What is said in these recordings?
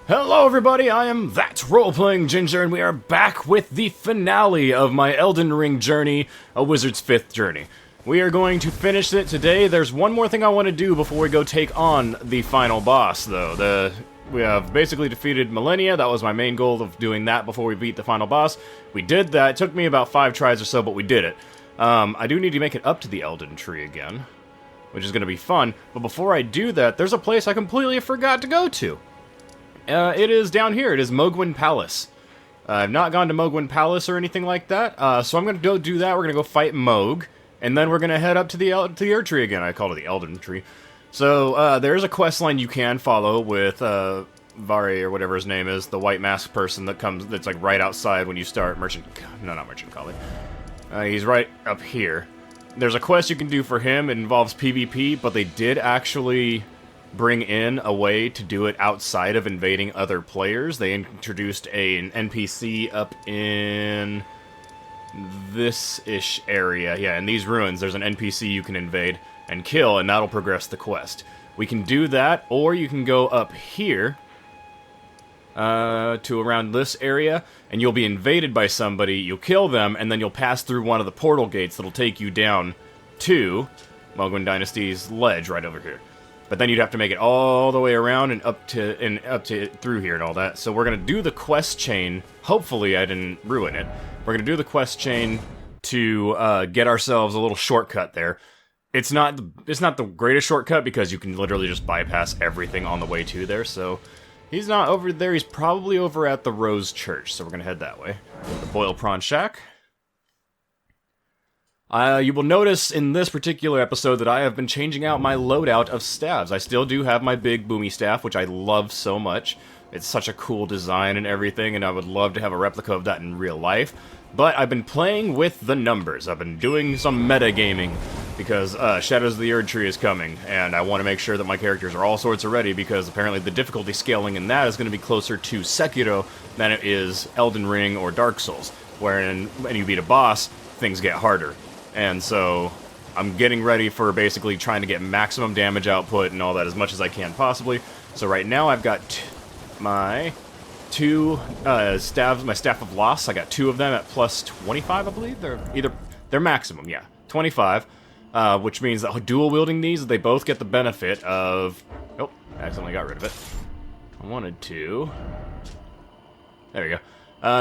Hello everybody, I am that role-playing Ginger, and we are back with the finale of my Elden Ring journey, A Wizard's Fifth Journey. We are going to finish it today. There's one more thing I want to do before we go take on the final boss, though. We have basically defeated Millennia. That was my main goal of doing that before we beat the final boss. We did that. It took me about 5 tries or so, but we did it. I do need to make it up to the Elden Tree again, which is going to be fun. But before I do that, there's a place I completely forgot to go to. It is down here. It is Mohgwyn Palace. I've not gone to Mohgwyn Palace or anything like that, so I'm going to go do that. We're going to go fight Mohg, and then we're going to head up to the Erd Tree again. I call it the Elden Tree. So, there's a quest line you can follow with, Vari, or whatever his name is, the white mask person that's like right outside when you start not Merchant College. He's right up here. There's a quest you can do for him. It involves PvP, but they did actually bring in a way to do it outside of invading other players. They introduced an NPC up in this-ish area. Yeah, in these ruins, there's an NPC you can invade and kill, and that'll progress the quest. We can do that, or you can go up here to around this area, and you'll be invaded by somebody, you'll kill them, and then you'll pass through one of the portal gates that'll take you down to Mohgwyn Dynasty's ledge right over here. But then you'd have to make it all the way around and up to through here and all that. So we're gonna do the quest chain. Hopefully I didn't ruin it. We're gonna do the quest chain to get ourselves a little shortcut there. It's not the greatest shortcut because you can literally just bypass everything on the way to there. So he's not over there. He's probably over at the Rose Church. So we're gonna head that way. The Boil Prawn Shack. You will notice in this particular episode that I have been changing out my loadout of staves. I still do have my big boomy staff, which I love so much. It's such a cool design and everything, and I would love to have a replica of that in real life. But I've been playing with the numbers. I've been doing some metagaming because Shadows of the Erd Tree is coming, and I want to make sure that my characters are all sorts of ready because apparently the difficulty scaling in that is going to be closer to Sekiro than it is Elden Ring or Dark Souls, wherein when you beat a boss, things get harder. And so I'm getting ready for basically trying to get maximum damage output and all that as much as I can possibly. So right now I've got my two staves, my Staff of Loss. I got 2 of them at plus 25, I believe. They're maximum, yeah, 25. Which means that dual wielding these, they both get the benefit of... Oh, I accidentally got rid of it. I wanted to... There we go.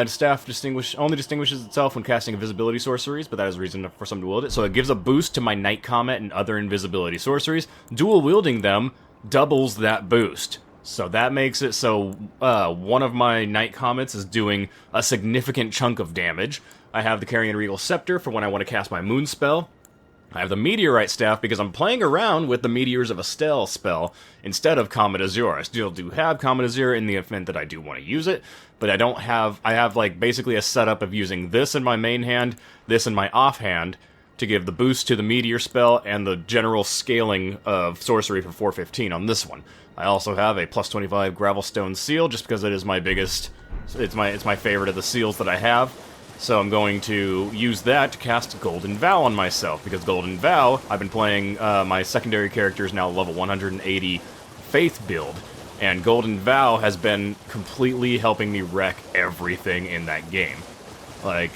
Staff only distinguishes itself when casting invisibility sorceries, but that is a reason for some to wield it. So it gives a boost to my Night Comet and other invisibility sorceries. Dual wielding them doubles that boost. So that makes it so one of my Night Comets is doing a significant chunk of damage. I have the Carrion Regal Scepter for when I want to cast my Moon spell. I have the Meteorite Staff because I'm playing around with the Meteors of Estelle spell instead of Comet Azure. I still do have Comet Azure in the event that I do want to use it, but I have like basically a setup of using this in my main hand, this in my offhand, to give the boost to the Meteor spell and the general scaling of sorcery for 415 on this one. I also have a plus 25 Gravelstone Seal just because it is my biggest, it's my favorite of the seals that I have. So I'm going to use that to cast Golden Vow on myself, because Golden Vow, I've been playing, my secondary character is now level 180 Faith build, and Golden Vow has been completely helping me wreck everything in that game. Like,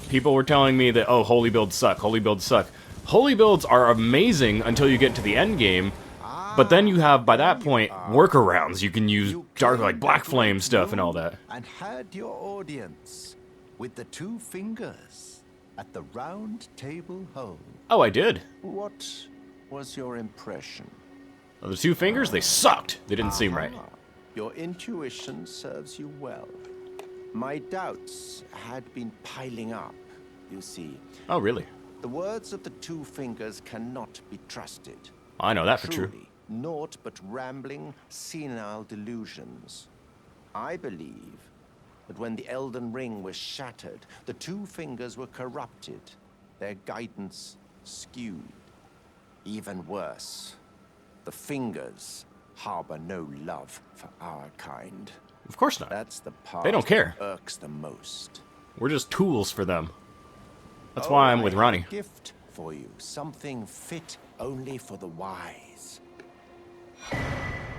people were telling me that, oh, holy builds suck, holy builds suck. Holy builds are amazing until you get to the end game, but then you have, by that point, workarounds. You can use dark, like, Black Flame stuff and all that. And had your audience with the 2 fingers at the round table hole. Oh, I did. What was your impression? The 2 fingers, they sucked. They didn't seem right. Your intuition serves you well. My doubts had been piling up, you see. Oh, really? The words of the 2 fingers cannot be trusted. I know that for true. Truly, naught but rambling, senile delusions. I believe that when the Elden Ring was shattered, the 2 fingers were corrupted, their guidance skewed. Even worse, the fingers harbor no love for our kind. Of course not. That's the part they don't care. that irks the most. We're just tools for them. That's why I'm with Ronnie. I have a gift for you, something fit only for the wise.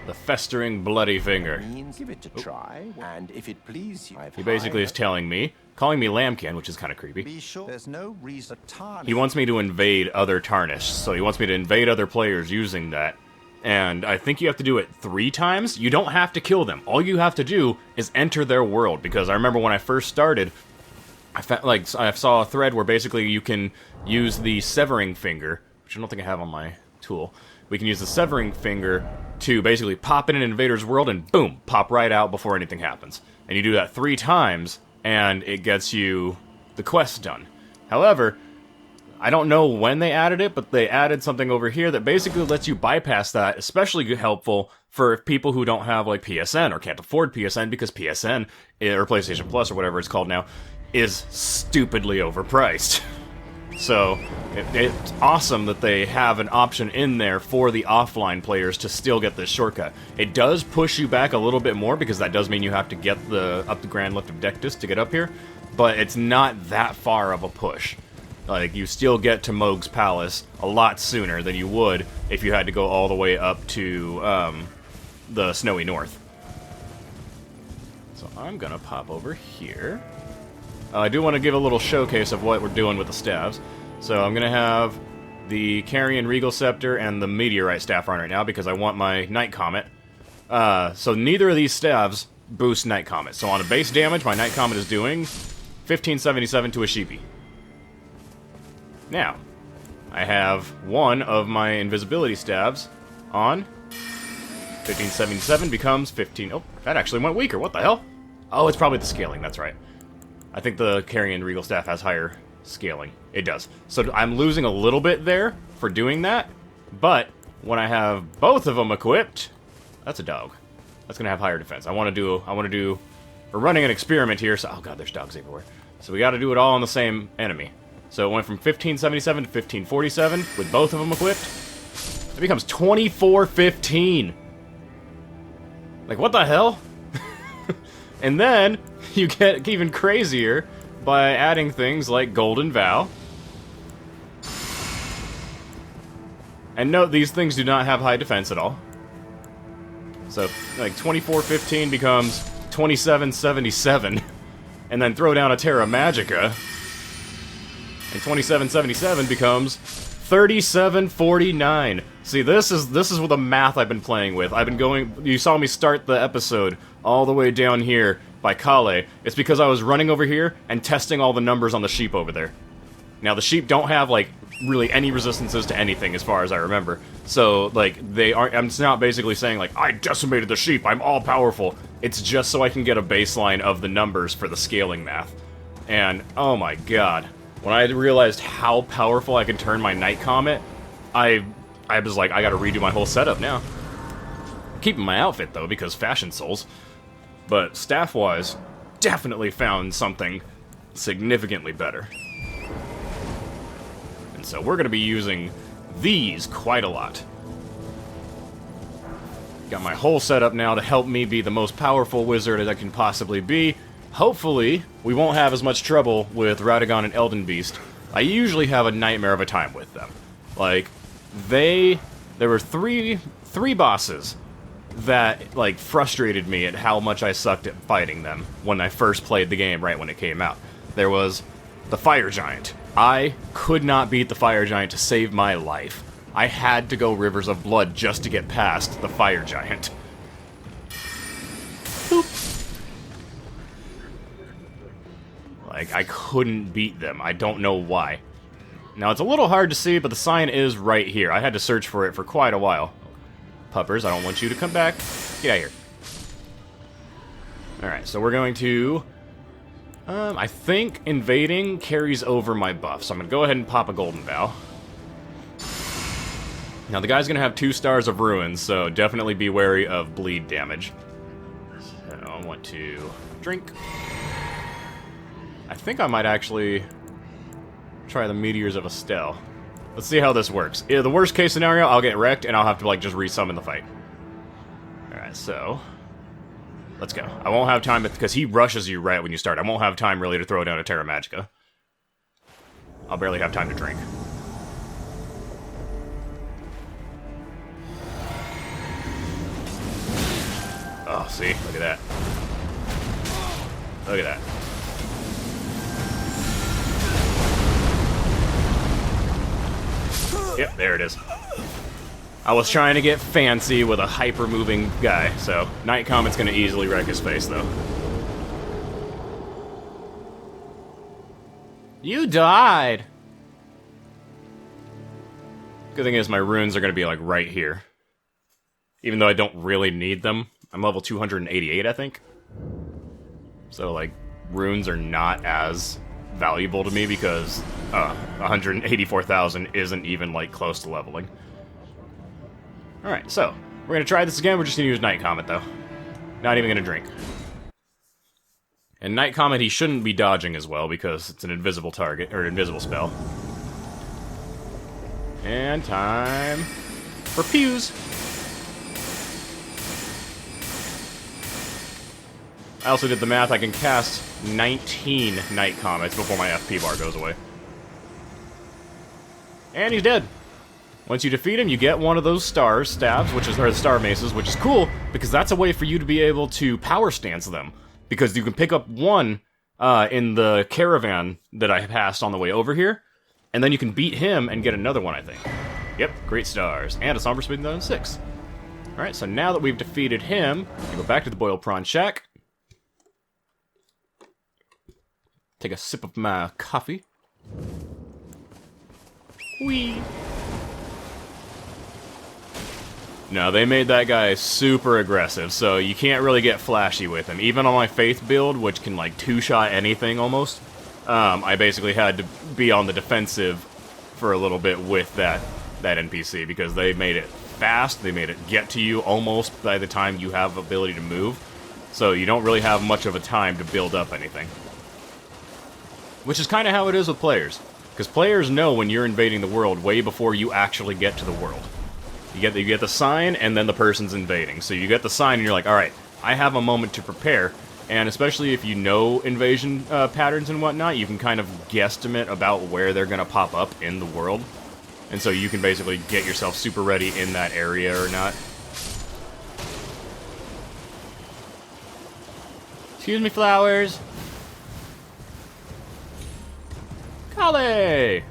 The festering bloody finger. Means give it a try, and if it please you, He basically is telling me, calling me Lambkin, which is kind of creepy. be sure there's no reason to tarnish. He wants me to invade other Tarnished, so he wants me to invade other players using that. And I think you have to do it 3 times. You don't have to kill them. All you have to do is enter their world, because I remember when I first started, I saw a thread where basically you can use the severing finger, which I don't think I have on my tool. We can use the severing finger to basically pop in an invader's world and boom, pop right out before anything happens. And you do that 3 times, and it gets you the quest done. However, I don't know when they added it, but they added something over here that basically lets you bypass that, especially helpful for people who don't have, like, PSN or can't afford PSN, because PSN, or PlayStation Plus or whatever it's called now, is stupidly overpriced. So, it's awesome that they have an option in there for the offline players to still get this shortcut. It does push you back a little bit more, because that does mean you have to get up the Grand Lift of Dectus to get up here, but it's not that far of a push. Like, you still get to Mohg's Palace a lot sooner than you would if you had to go all the way up to the Snowy North. So I'm gonna pop over here. I do want to give a little showcase of what we're doing with the staves. So I'm going to have the Carrion Regal Scepter and the Meteorite Staff on right now, because I want my Night Comet. So neither of these staves boost Night Comet. So on a base damage, my Night Comet is doing 1577 to a Sheepy. Now, I have one of my invisibility staves on. 1577 becomes 15... Oh, that actually went weaker. What the hell? Oh, it's probably the scaling. That's right. I think the Carrion Regal Staff has higher scaling. It does. So I'm losing a little bit there for doing that, but when I have both of them equipped... That's a dog. That's going to have higher defense. We're running an experiment here, so... Oh god, there's dogs everywhere. So we got to do it all on the same enemy. So it went from 1577 to 1547 with both of them equipped. It becomes 2415. Like, what the hell? And then you get even crazier by adding things like Golden Vow. And note, these things do not have high defense at all. So, like, 2415 becomes 2777. And then throw down a Terra Magica. And 2777 becomes 3749. See, this is what the math I've been playing with. I've been going... You saw me start the episode all the way down here by Kale. It's because I was running over here and testing all the numbers on the sheep over there. Now, the sheep don't have, like, really any resistances to anything, as far as I remember. So, like, they aren't... I'm not basically saying, like, I decimated the sheep, I'm all-powerful. It's just so I can get a baseline of the numbers for the scaling math. And, oh my god. When I realized how powerful I can turn my Night Comet, I was like, I gotta redo my whole setup now. Keeping my outfit, though, because fashion souls. But staff-wise, definitely found something significantly better. And so we're gonna be using these quite a lot. Got my whole setup now to help me be the most powerful wizard as I can possibly be. Hopefully, we won't have as much trouble with Radagon and Elden Beast. I usually have a nightmare of a time with them. Like, there were three bosses that, like, frustrated me at how much I sucked at fighting them when I first played the game right when it came out. There was the Fire Giant. I could not beat the Fire Giant to save my life. I had to go Rivers of Blood just to get past the Fire Giant. Boop. Like, I couldn't beat them. I don't know why. Now, it's a little hard to see, but the sign is right here. I had to search for it for quite a while. Puppers, I don't want you to come back. Get out of here. Alright, so we're going to... I think invading carries over my buff, so I'm going to go ahead and pop a Golden Vow. Now, the guy's going to have 2 stars of ruins, so definitely be wary of bleed damage. So, I want to drink. I think I might actually try the Meteors of Estelle. Let's see how this works. In the worst case scenario, I'll get wrecked, and I'll have to, like, just resummon the fight. Alright, so... let's go. I won't have time, because he rushes you right when you start. I won't have time, really, to throw down a Terra Magica. I'll barely have time to drink. see? Look at that. Look at that. Yep, there it is. I was trying to get fancy with a hyper-moving guy, so Night Comet's gonna easily wreck his face, though. You died! Good thing is my runes are gonna be, like, right here. Even though I don't really need them. I'm level 288, I think. So, like, runes are not as valuable to me because 184,000 isn't even, like, close to leveling. Alright, so, we're gonna try this again. We're just gonna use Night Comet, though. Not even gonna drink. And Night Comet, he shouldn't be dodging as well because it's an invisible target, or invisible spell. And time for pews. I also did the math. I can cast 19 Night Comets before my FP bar goes away. And he's dead. Once you defeat him, you get one of those star stabs, or the star maces, which is cool, because that's a way for you to be able to power stance them. Because you can pick up one in the caravan that I passed on the way over here, and then you can beat him and get another one, I think. Yep, great stars. And a Somber Smith 6. Alright, so now that we've defeated him, we go back to the Boiled Prawn Shack. Take a sip of my coffee. Whee! No, they made that guy super aggressive, so you can't really get flashy with him. Even on my Faith build, which can, like, two-shot anything almost, I basically had to be on the defensive for a little bit with that NPC, because they made it fast, they made it get to you almost by the time you have ability to move, so you don't really have much of a time to build up anything. Which is kind of how it is with players, because players know when you're invading the world way before you actually get to the world. You get the sign, and then the person's invading. So you get the sign, and you're like, alright, I have a moment to prepare. And especially if you know invasion patterns and whatnot, you can kind of guesstimate about where they're going to pop up in the world. And so you can basically get yourself super ready in that area or not. Excuse me, flowers. Kale!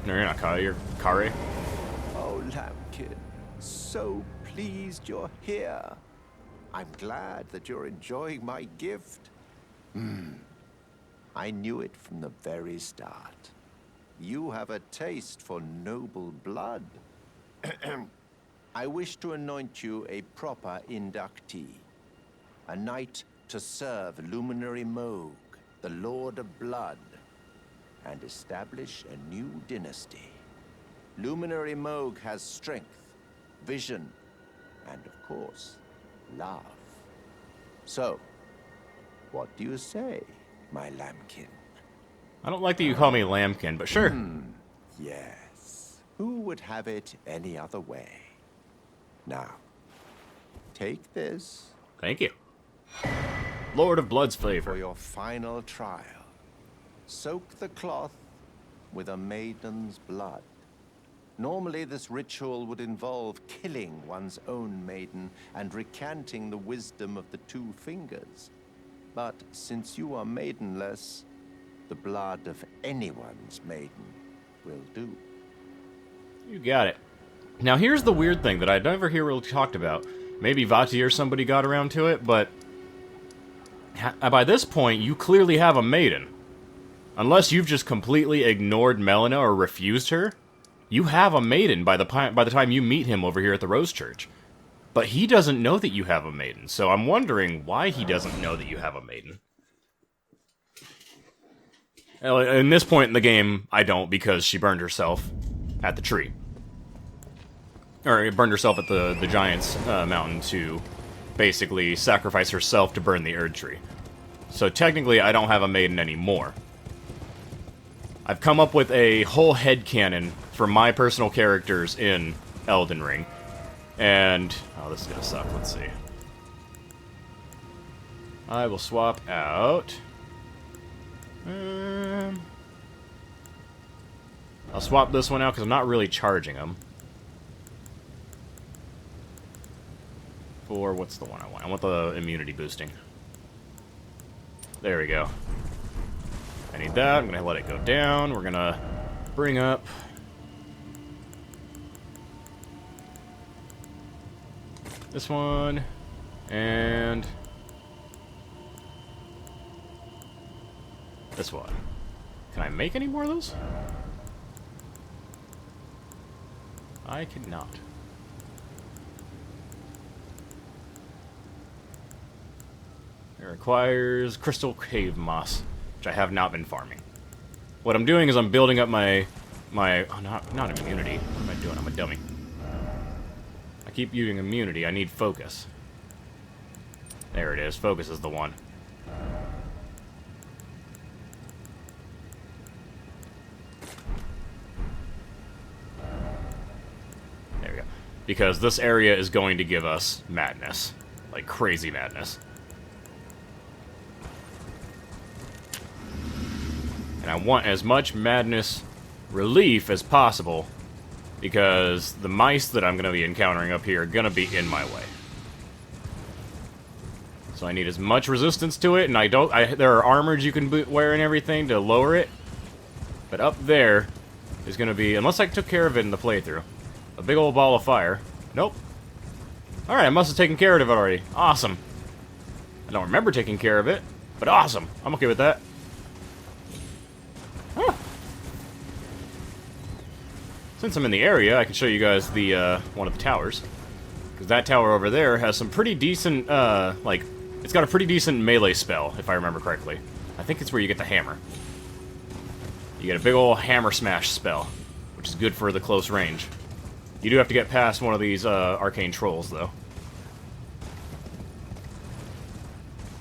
No, you're not Kale, you're Kare. Oh, Lambkin, so pleased you're here. I'm glad that you're enjoying my gift. I knew it from the very start. You have a taste for noble blood. I wish to anoint you a proper inductee. A knight to serve Luminary Moog, the Lord of Blood, and establish a new dynasty. Luminary Moog has strength, vision, and of course, love. So, what do you say, my lambkin? I don't like that you call me Lambkin, but sure. Yes. Who would have it any other way? Now, take this Thank you. Lord of Blood's for favor. your final trial. Soak the cloth with a maiden's blood. Normally, this ritual would involve killing one's own maiden and recanting the wisdom of the two fingers. But since you are maidenless, the blood of anyone's maiden will do. You got it. Now here's the weird thing that I never hear really talked about. Maybe Vati or somebody got around to it, but by this point, you clearly have a maiden. Unless you've just completely ignored Melina or refused her, you have a maiden by the time you meet him over here at the Rose Church. But he doesn't know that you have a maiden, so I'm wondering why he doesn't know that you have a maiden. In this point in the game, I don't, because she burned herself at the tree. Or burned herself at the Giant's mountain to basically sacrifice herself to burn the Erd tree. So technically, I don't have a maiden anymore. I've come up with a whole headcanon for my personal characters in Elden Ring. And, oh, this is gonna suck, let's see. I will swap out... I'll swap this one out because I'm not really charging them. for... What's the one I want? I want the immunity boosting. There we go. I need that. I'm going to let it go down. We're going to bring up... this one. And... this one. Can I make any more of those? I cannot. It requires crystal cave moss, which I have not been farming. What I'm doing is I'm building up my oh, not immunity. What am I doing? I'm a dummy. I keep using immunity. I need focus. There it is. Focus is the one. There we go. Because this area is going to give us madness. Like crazy madness. And I want as much madness relief as possible, because the mice that I'm going to be encountering up here are going to be in my way. So I need as much resistance to it, and there are armors you can wear and everything to lower it. But up there is going to be, unless I took care of it in the playthrough, a big old ball of fire. Nope. Alright, I must have taken care of it already. Awesome. I don't remember taking care of it, but awesome. I'm okay with that. Huh. Since I'm in the area, I can show you guys the one of the towers. Because that tower over there has some pretty decent, it's got a pretty decent melee spell, if I remember correctly. I think it's where you get the hammer. You get a big old hammer smash spell, which is good for the close range. You do have to get past one of these arcane trolls, though.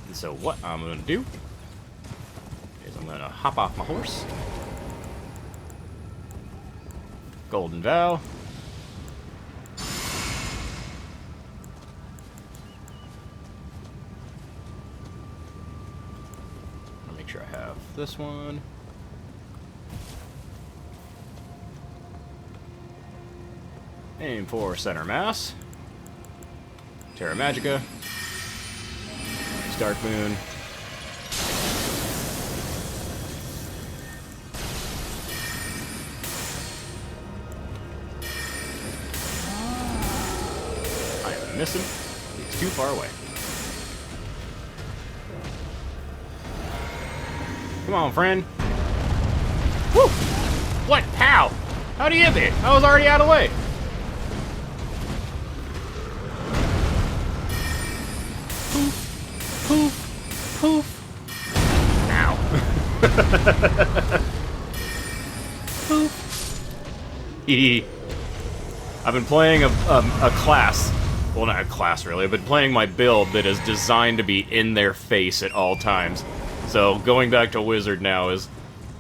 And so what I'm going to do is I'm going to hop off my horse. Golden Vow. I'll make sure I have this one. Aim for center mass. Terra Magica. Stark Moon. I am missing. He's too far away. Come on, friend. Woo! What? How? How do you hit me? I was already out of the way. Poof. Poof. Poof. Ow. Poof. I've been playing a class. Well, not a class, really. I've been playing my build that is designed to be in their face at all times. So, going back to Wizard now is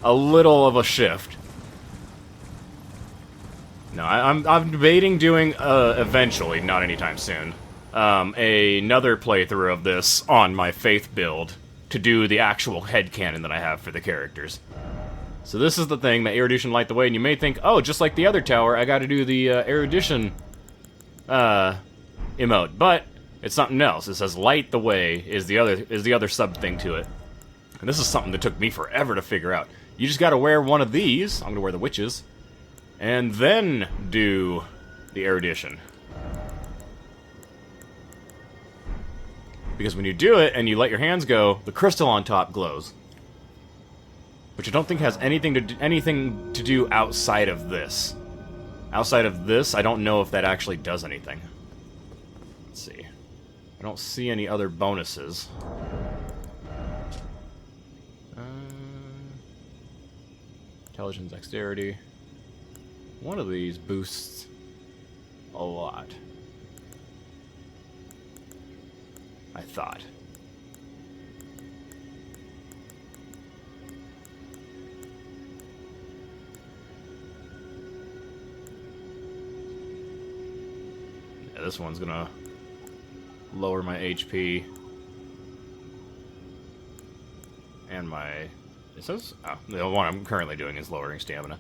a little of a shift. No, I'm debating doing, eventually, not anytime soon, another playthrough of this on my Faith build to do the actual headcanon that I have for the characters. So this is the thing, the Erudition Light the Way, and you may think, oh, just like the other tower, I gotta do the, Erudition, emote, but it's something else. It says Light the Way is the other sub-thing to it. And this is something that took me forever to figure out. You just gotta wear one of these, I'm gonna wear the witches, and then do the Erudition. Because when you do it and you let your hands go, the crystal on top glows. Which I don't think has anything to do outside of this. Outside of this, I don't know if that actually does anything. Let's see. I don't see any other bonuses. Intelligence, dexterity. One of these boosts a lot. I thought. Yeah, this one's gonna lower my HP and my... It says... Oh, the one I'm currently doing is lowering stamina.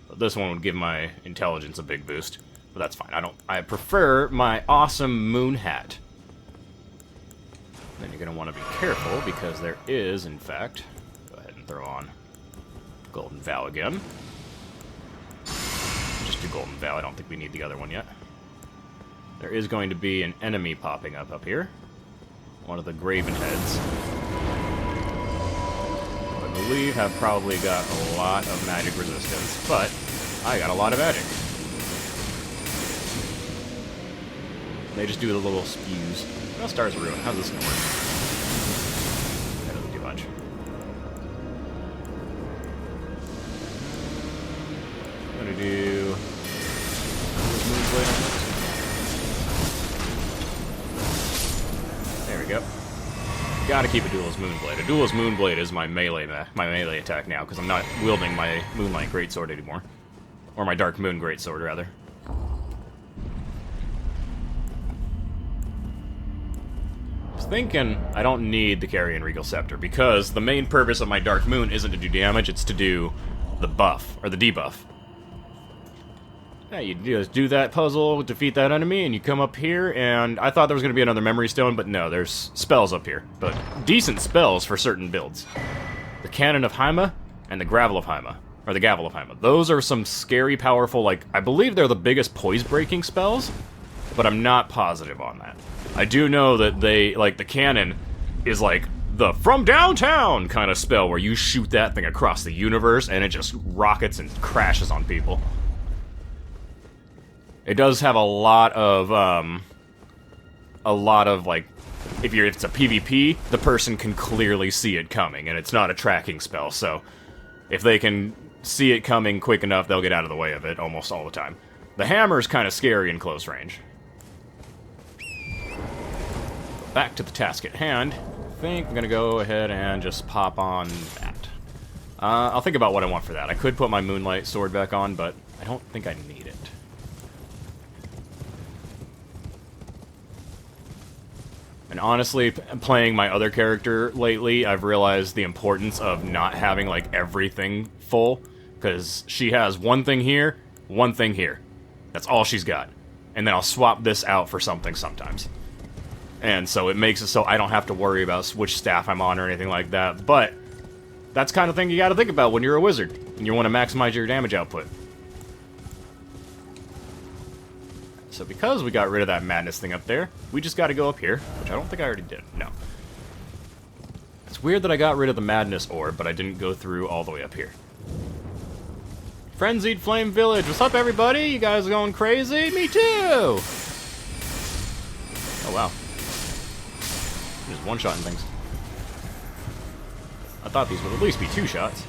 But this one would give my intelligence a big boost. But that's fine. I prefer my awesome moon hat. Then you're going to want to be careful, because there is, in fact... Go ahead and throw on Golden Vow again. Just do Golden Vow. I don't think we need the other one yet. There is going to be an enemy popping up here. One of the Graven Heads. Who I believe have probably got a lot of magic resistance, but I got a lot of magic. They just do the little spews. No Stars of Ruin. How's this gonna work? That doesn't do much. I'm gonna do Moonblade on this. There we go. Gotta keep a Duelist Moonblade. A Duelist Moonblade is my melee attack now, because I'm not wielding my Moonlight Greatsword anymore. Or my Dark Moon Greatsword, rather. Thinking I don't need the Carrion Regal Scepter, because the main purpose of my Dark Moon isn't to do damage, it's to do the buff, or the debuff. Yeah, you just do that puzzle, defeat that enemy, and you come up here, and I thought there was going to be another Memory Stone, but no, there's spells up here. But decent spells for certain builds. The Cannon of Hyma, and the Gravel of Hyma, or the Gavel of Hyma. Those are some scary, powerful, like, I believe they're the biggest poise-breaking spells, but I'm not positive on that. I do know that they, like, the cannon is like the from downtown kind of spell where you shoot that thing across the universe and it just rockets and crashes on people. It does have a lot of, like, if it's a PvP, the person can clearly see it coming, and it's not a tracking spell, so if they can see it coming quick enough, they'll get out of the way of it almost all the time. The hammer's kind of scary in close range. Back to the task at hand. I think I'm gonna go ahead and just pop on that. I'll think about what I want for that. I could put my Moonlight Sword back on, but I don't think I need it. And honestly, playing my other character lately, I've realized the importance of not having, like, everything full. Because she has one thing here, one thing here. That's all she's got. And then I'll swap this out for something sometimes. And so it makes it so I don't have to worry about which staff I'm on or anything like that. But that's the kind of thing you gotta think about when you're a wizard. And you want to maximize your damage output. So because we got rid of that madness thing up there, we just gotta go up here. Which I don't think I already did. No. It's weird that I got rid of the madness orb, but I didn't go through all the way up here. Frenzied Flame Village. What's up, everybody? You guys going crazy? Me too! Oh, wow. Just one-shotting things. I thought these would at least be two shots.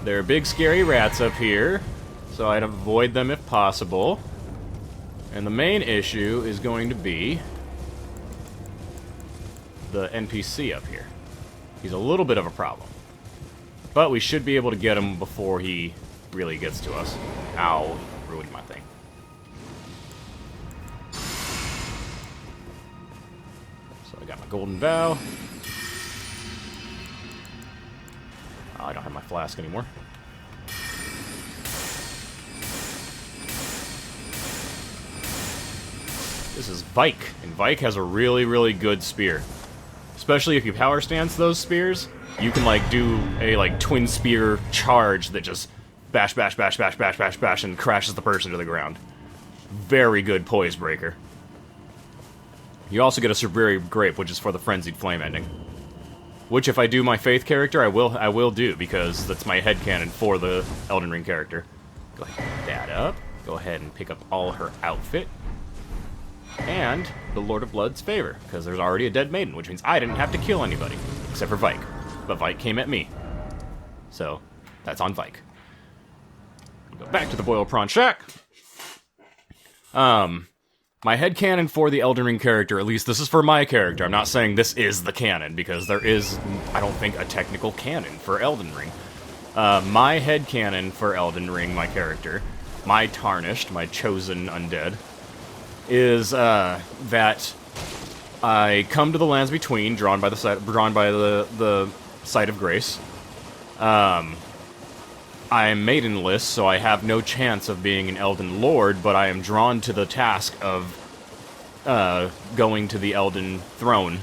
There are big scary rats up here, so I'd avoid them if possible. And the main issue is going to be the NPC up here. He's a little bit of a problem. But we should be able to get him before he really gets to us. Ow, ruined my thing. I got my Golden Vow. Oh, I don't have my flask anymore. This is Vike, and Vike has a really, really good spear. Especially if you power stance those spears, you can, like, do a, like, twin spear charge that just bash, bash, bash, bash, bash, bash, bash, and crashes the person to the ground. Very good poise breaker. You also get a Subriri Grape, which is for the Frenzied Flame ending. Which, if I do my Faith character, I will do, because that's my headcanon for the Elden Ring character. Go ahead and pick that up. Go ahead and pick up all her outfit. And the Lord of Blood's favor, because there's already a dead maiden, which means I didn't have to kill anybody, except for Vike. But Vike came at me. So, that's on Vike. Go back to the Boiled Prawn Shack. My headcanon for the Elden Ring character, at least this is for my character, I'm not saying this is the canon, because there is, I don't think, a technical canon for Elden Ring. My headcanon for Elden Ring, my character, my Tarnished, my chosen undead, is that I come to the Lands Between, drawn by the site of grace. I am maidenless, so I have no chance of being an Elden Lord, but I am drawn to the task of going to the Elden throne.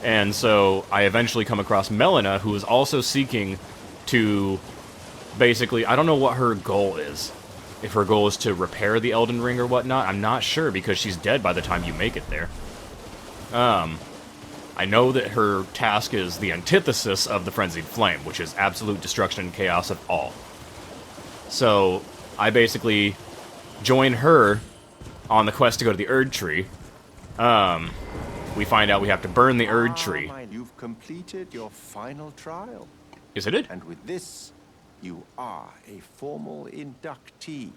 And so I eventually come across Melina, who is also seeking to basically, I don't know what her goal is. If her goal is to repair the Elden Ring or whatnot, I'm not sure, because she's dead by the time you make it there. I know that her task is the antithesis of the Frenzied Flame, which is absolute destruction and chaos of all. So, I basically join her on the quest to go to the Erd Tree. We find out we have to burn the Erd Tree. You've completed your final trial. Is it? And with this, you are a formal inductee.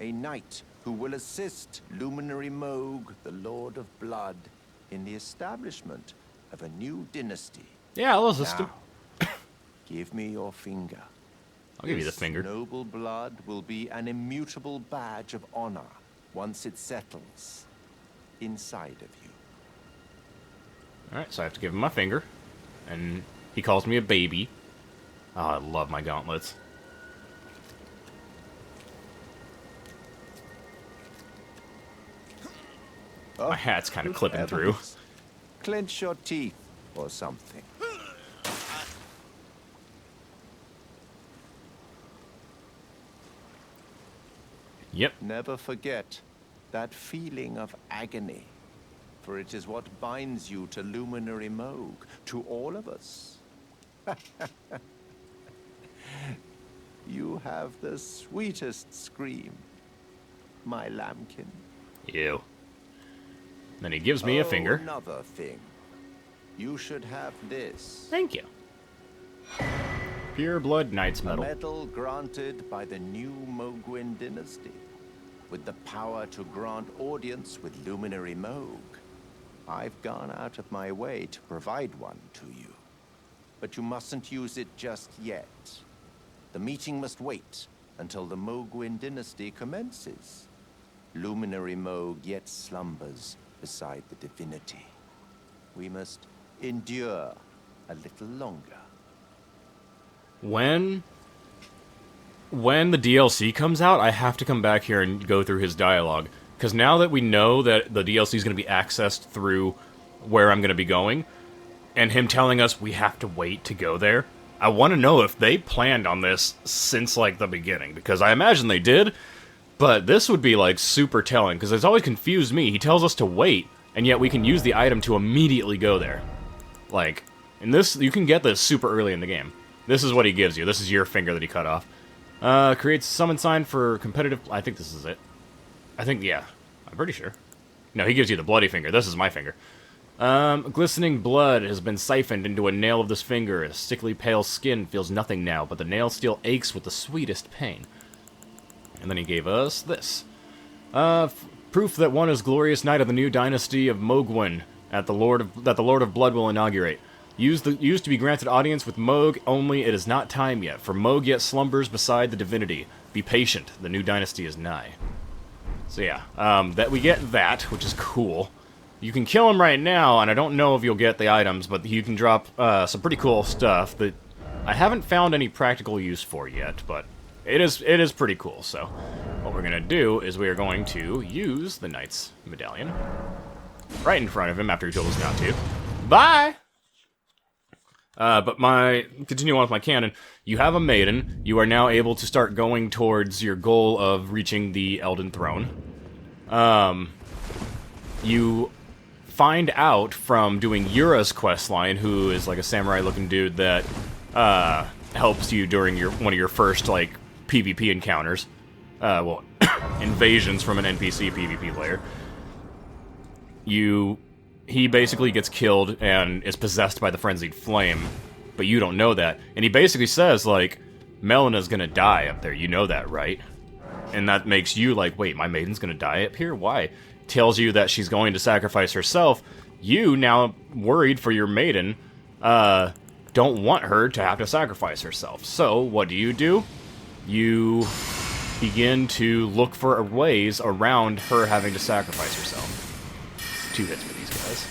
A knight who will assist Luminary Moog, the Lord of Blood, in the establishment of a new dynasty. Yeah, I'll assist him. Give me your finger. I'll give you the finger. Noble blood will be an immutable badge of honor once it settles inside of you. Alright, so I have to give him my finger. And he calls me a baby. Oh, I love my gauntlets. My hat's kind of clipping through. Clench your teeth or something. Yep. Never forget that feeling of agony, for it is what binds you to Luminary Moog, to all of us. You have the sweetest scream, my lambkin. Ew. Then he gives me a finger. Another thing. You should have this. Thank you. Pure Blood Knight's A Medal. medal granted by the new Mogwin dynasty, with the power to grant audience with Luminary Moog. I've gone out of my way to provide one to you. But you mustn't use it just yet. The meeting must wait until the Mogwin dynasty commences. Luminary Moog yet slumbers beside the divinity. We must endure a little longer. When the DLC comes out, I have to come back here and go through his dialogue. Because now that we know that the DLC is going to be accessed through where I'm going to be going, and him telling us we have to wait to go there, I want to know if they planned on this since, like, the beginning. Because I imagine they did, but this would be, like, super telling. Because it's always confused me. He tells us to wait, and yet we can use the item to immediately go there. Like, in this, you can get this super early in the game. This is what he gives you. This is your finger that he cut off. Creates summon sign for competitive... I think this is it. I think, yeah. I'm pretty sure. No, he gives you the bloody finger. This is my finger. Glistening blood has been siphoned into a nail of this finger. A sickly pale skin feels nothing now, but the nail still aches with the sweetest pain. And then he gave us this. Proof that one is glorious knight of the new dynasty of Mogwin that the Lord of Blood will inaugurate. Used to be granted audience with Moog, only it is not time yet, for Moog yet slumbers beside the divinity. Be patient, the new dynasty is nigh. So yeah, that we get that, which is cool. You can kill him right now, and I don't know if you'll get the items, but you can drop some pretty cool stuff that I haven't found any practical use for yet, but it is pretty cool. So what we're gonna do is we are going to use the Knight's Medallion right in front of him after he told us not to. Bye! But continuing on with my canon, you have a maiden. You are now able to start going towards your goal of reaching the Elden Throne. You find out from doing Yura's questline, who is like a samurai-looking dude that helps you during one of your first like PvP encounters. Well, invasions from an NPC PvP player. He basically gets killed and is possessed by the Frenzied Flame, but you don't know that. And he basically says, like, Melina's gonna die up there, you know that, right? And that makes you like, wait, my maiden's gonna die up here? Why? Tells you that she's going to sacrifice herself. You, now worried for your maiden, don't want her to have to sacrifice herself. So, what do? You begin to look for ways around her having to sacrifice herself. 2 hits for these guys.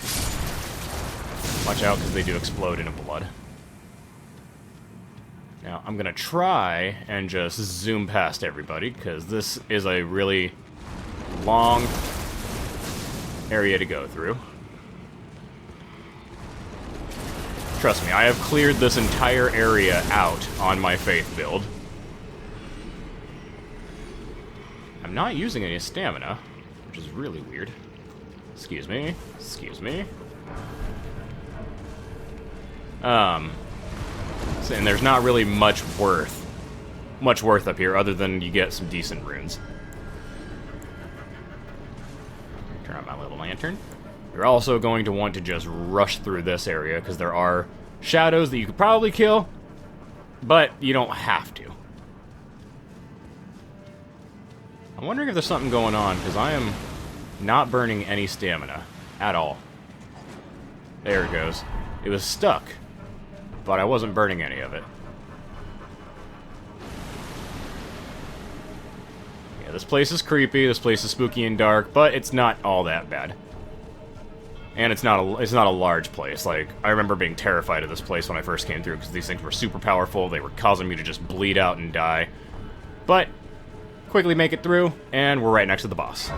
Watch out, because they do explode into blood. Now, I'm gonna try and just zoom past everybody, because this is a really long area to go through. Trust me, I have cleared this entire area out on my Faith build. I'm not using any stamina, which is really weird. Excuse me. Excuse me. And there's not really much worth up here, other than you get some decent runes. Turn on my little lantern. You're also going to want to just rush through this area, because there are shadows that you could probably kill, but you don't have to. I'm wondering if there's something going on, because I am not burning any stamina at all. There it goes. It was stuck, but I wasn't burning any of it. Yeah, this place is creepy, this place is spooky and dark, but it's not all that bad. And it's not a large place. Like, I remember being terrified of this place when I first came through, because these things were super powerful, they were causing me to just bleed out and die. But quickly make it through, and we're right next to the boss.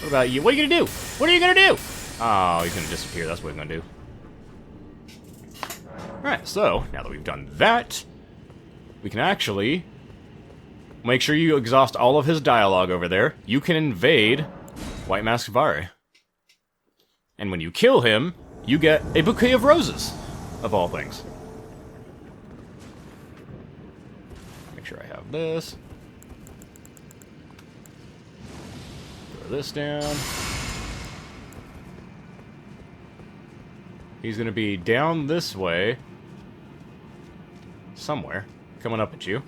What about you? What are you gonna do? What are you gonna do? Oh, he's gonna disappear. That's what he's gonna do. Alright, so, now that we've done that, we can actually make sure you exhaust all of his dialogue over there. You can invade White Mask Vare. And when you kill him, you get a bouquet of roses, of all things. Make sure I have this. Throw this down. He's gonna be down this way, somewhere, coming up at you.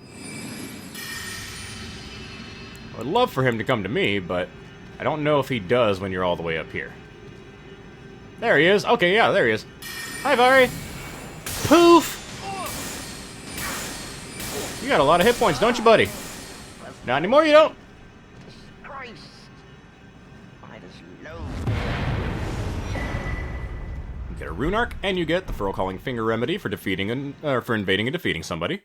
I would love for him to come to me, but I don't know if he does when you're all the way up here. There he is. Okay, yeah, there he is. Hi, Vari. Poof! You got a lot of hit points, don't you, buddy? Not anymore, you don't. You get a rune arc, and you get the Furl Calling Finger remedy for for invading and defeating somebody.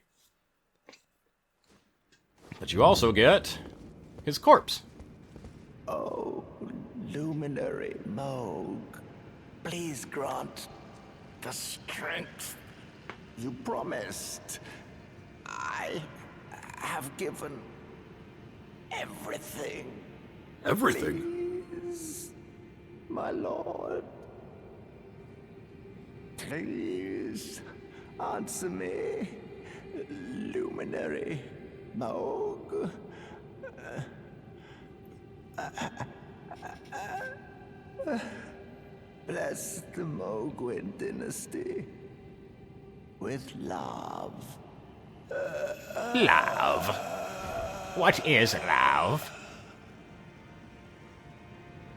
But you also get his corpse. Oh, luminary Moog, please grant the strength you promised. I have given everything. Everything? Please, my lord. Please, answer me, luminary Moog. Bless the Mogwin dynasty with love. Love? What is love?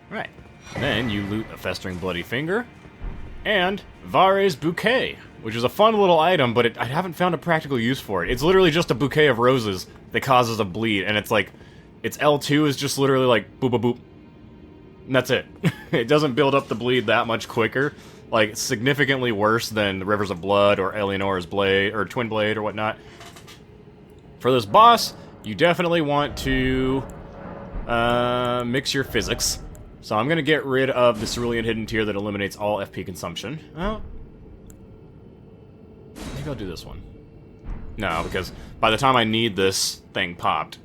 Right. Then you loot a Festering Bloody Finger and Vare's Bouquet, which is a fun little item, but I haven't found a practical use for it. It's literally just a bouquet of roses that causes a bleed, and it's like, its L2 is just literally like boop boop boop. And that's it. It doesn't build up the bleed that much quicker. Like, significantly worse than the Rivers of Blood or Eleanor's Blade or Twin Blade or whatnot. For this boss, you definitely want to mix your physics. So I'm gonna get rid of the Cerulean Hidden Tear that eliminates all FP consumption. Well, maybe I'll do this one. No, because by the time I need this thing popped,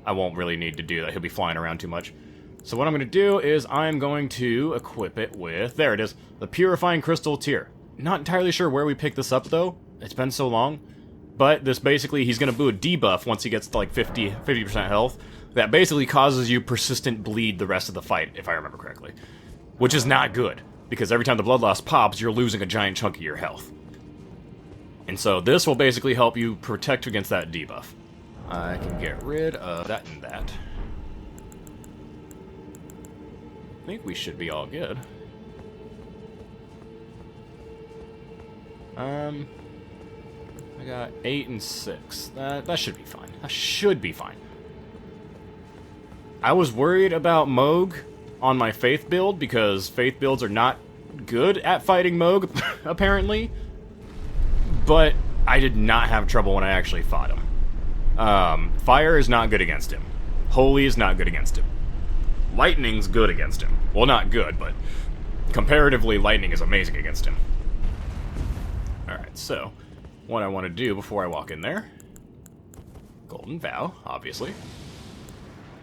I won't really need to do that. He'll be flying around too much. So what I'm going to do is I'm going to equip it with, there it is, the Purifying Crystal Tear. Not entirely sure where we picked this up, though. It's been so long. But this basically, he's going to do a debuff once he gets to like 50% health. That basically causes you persistent bleed the rest of the fight, if I remember correctly. Which is not good, because every time the blood loss pops, you're losing a giant chunk of your health. And so this will basically help you protect against that debuff. I can get rid of that and that. I think we should be all good. I got 8 and 6. That should be fine. That should be fine. I was worried about Moog on my Faith build, because Faith builds are not good at fighting Moog, apparently, but I did not have trouble when I actually fought him. Fire is not good against him. Holy is not good against him. Lightning's good against him. Well, not good, but comparatively, lightning is amazing against him. Alright, so, what I want to do before I walk in there... Golden Vow, obviously.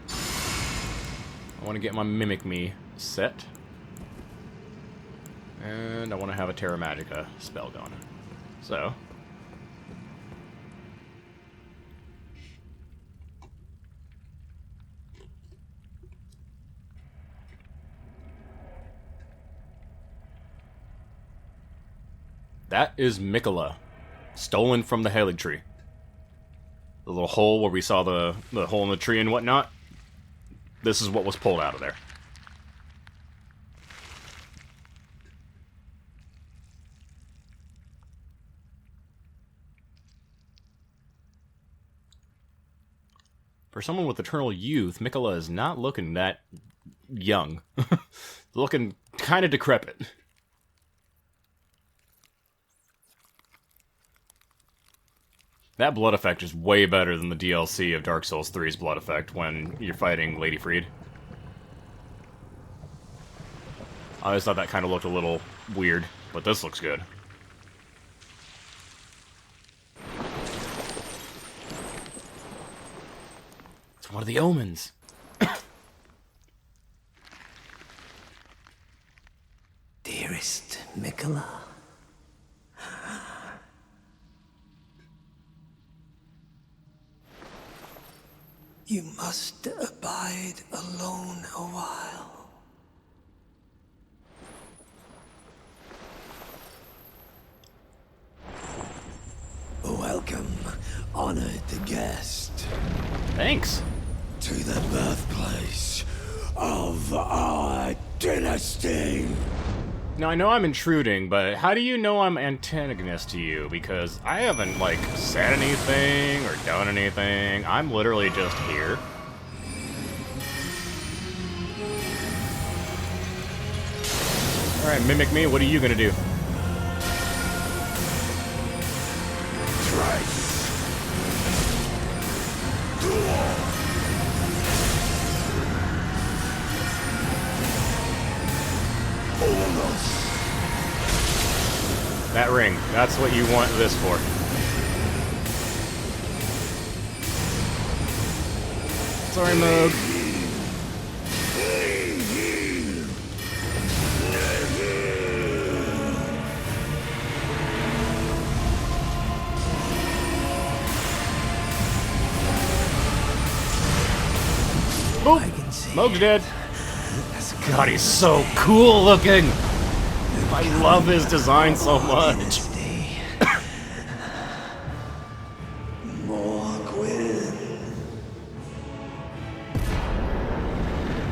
I want to get my Mimic Me set. And I want to have a Terra Magica spell going. So... That is Mikola, stolen from the Halig Tree. The little hole where we saw the hole in the tree and whatnot. This is what was pulled out of there. For someone with eternal youth, Mikola is not looking that young. Looking kind of decrepit. That blood effect is way better than the DLC of Dark Souls 3's blood effect when you're fighting Lady Freed. I always thought that kind of looked a little weird, but this looks good. It's one of the omens. Dearest Mikola. You must abide alone a while. Welcome, honored guest. Thanks. To the birthplace of our dynasty. Now, I know I'm intruding, but how do you know I'm antagonist to you? Because I haven't, like, said anything or done anything. I'm literally just here. Alright, Mimic Me, what are you gonna do? That ring, that's what you want this for. Sorry, Moog. Boop! Moog's dead. God, he's so cool looking! I love his design so much.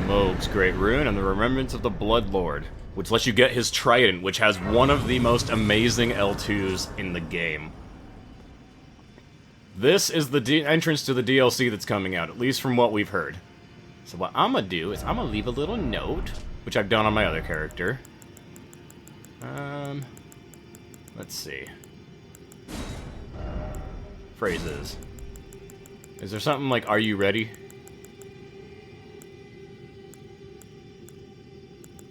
Moog's Great Rune and the Remembrance of the Blood Lord, which lets you get his trident, which has one of the most amazing L2s in the game. This is the entrance to the DLC that's coming out, at least from what we've heard. So what I'm gonna do is I'm gonna leave a little note, which I've done on my other character. Let's see. Phrases. Is there something like, are you ready?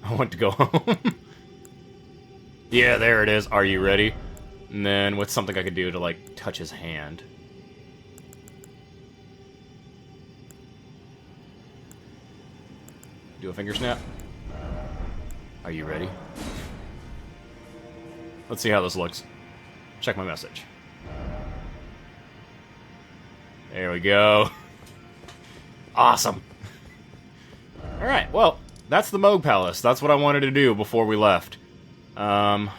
I want to go home. Yeah, there it is. Are you ready? And then what's something I could do to, like, touch his hand? Do a finger snap. Are you ready? Let's see how this looks. Check my message. There we go. Awesome. Alright, well, that's the Moog Palace. That's what I wanted to do before we left. What's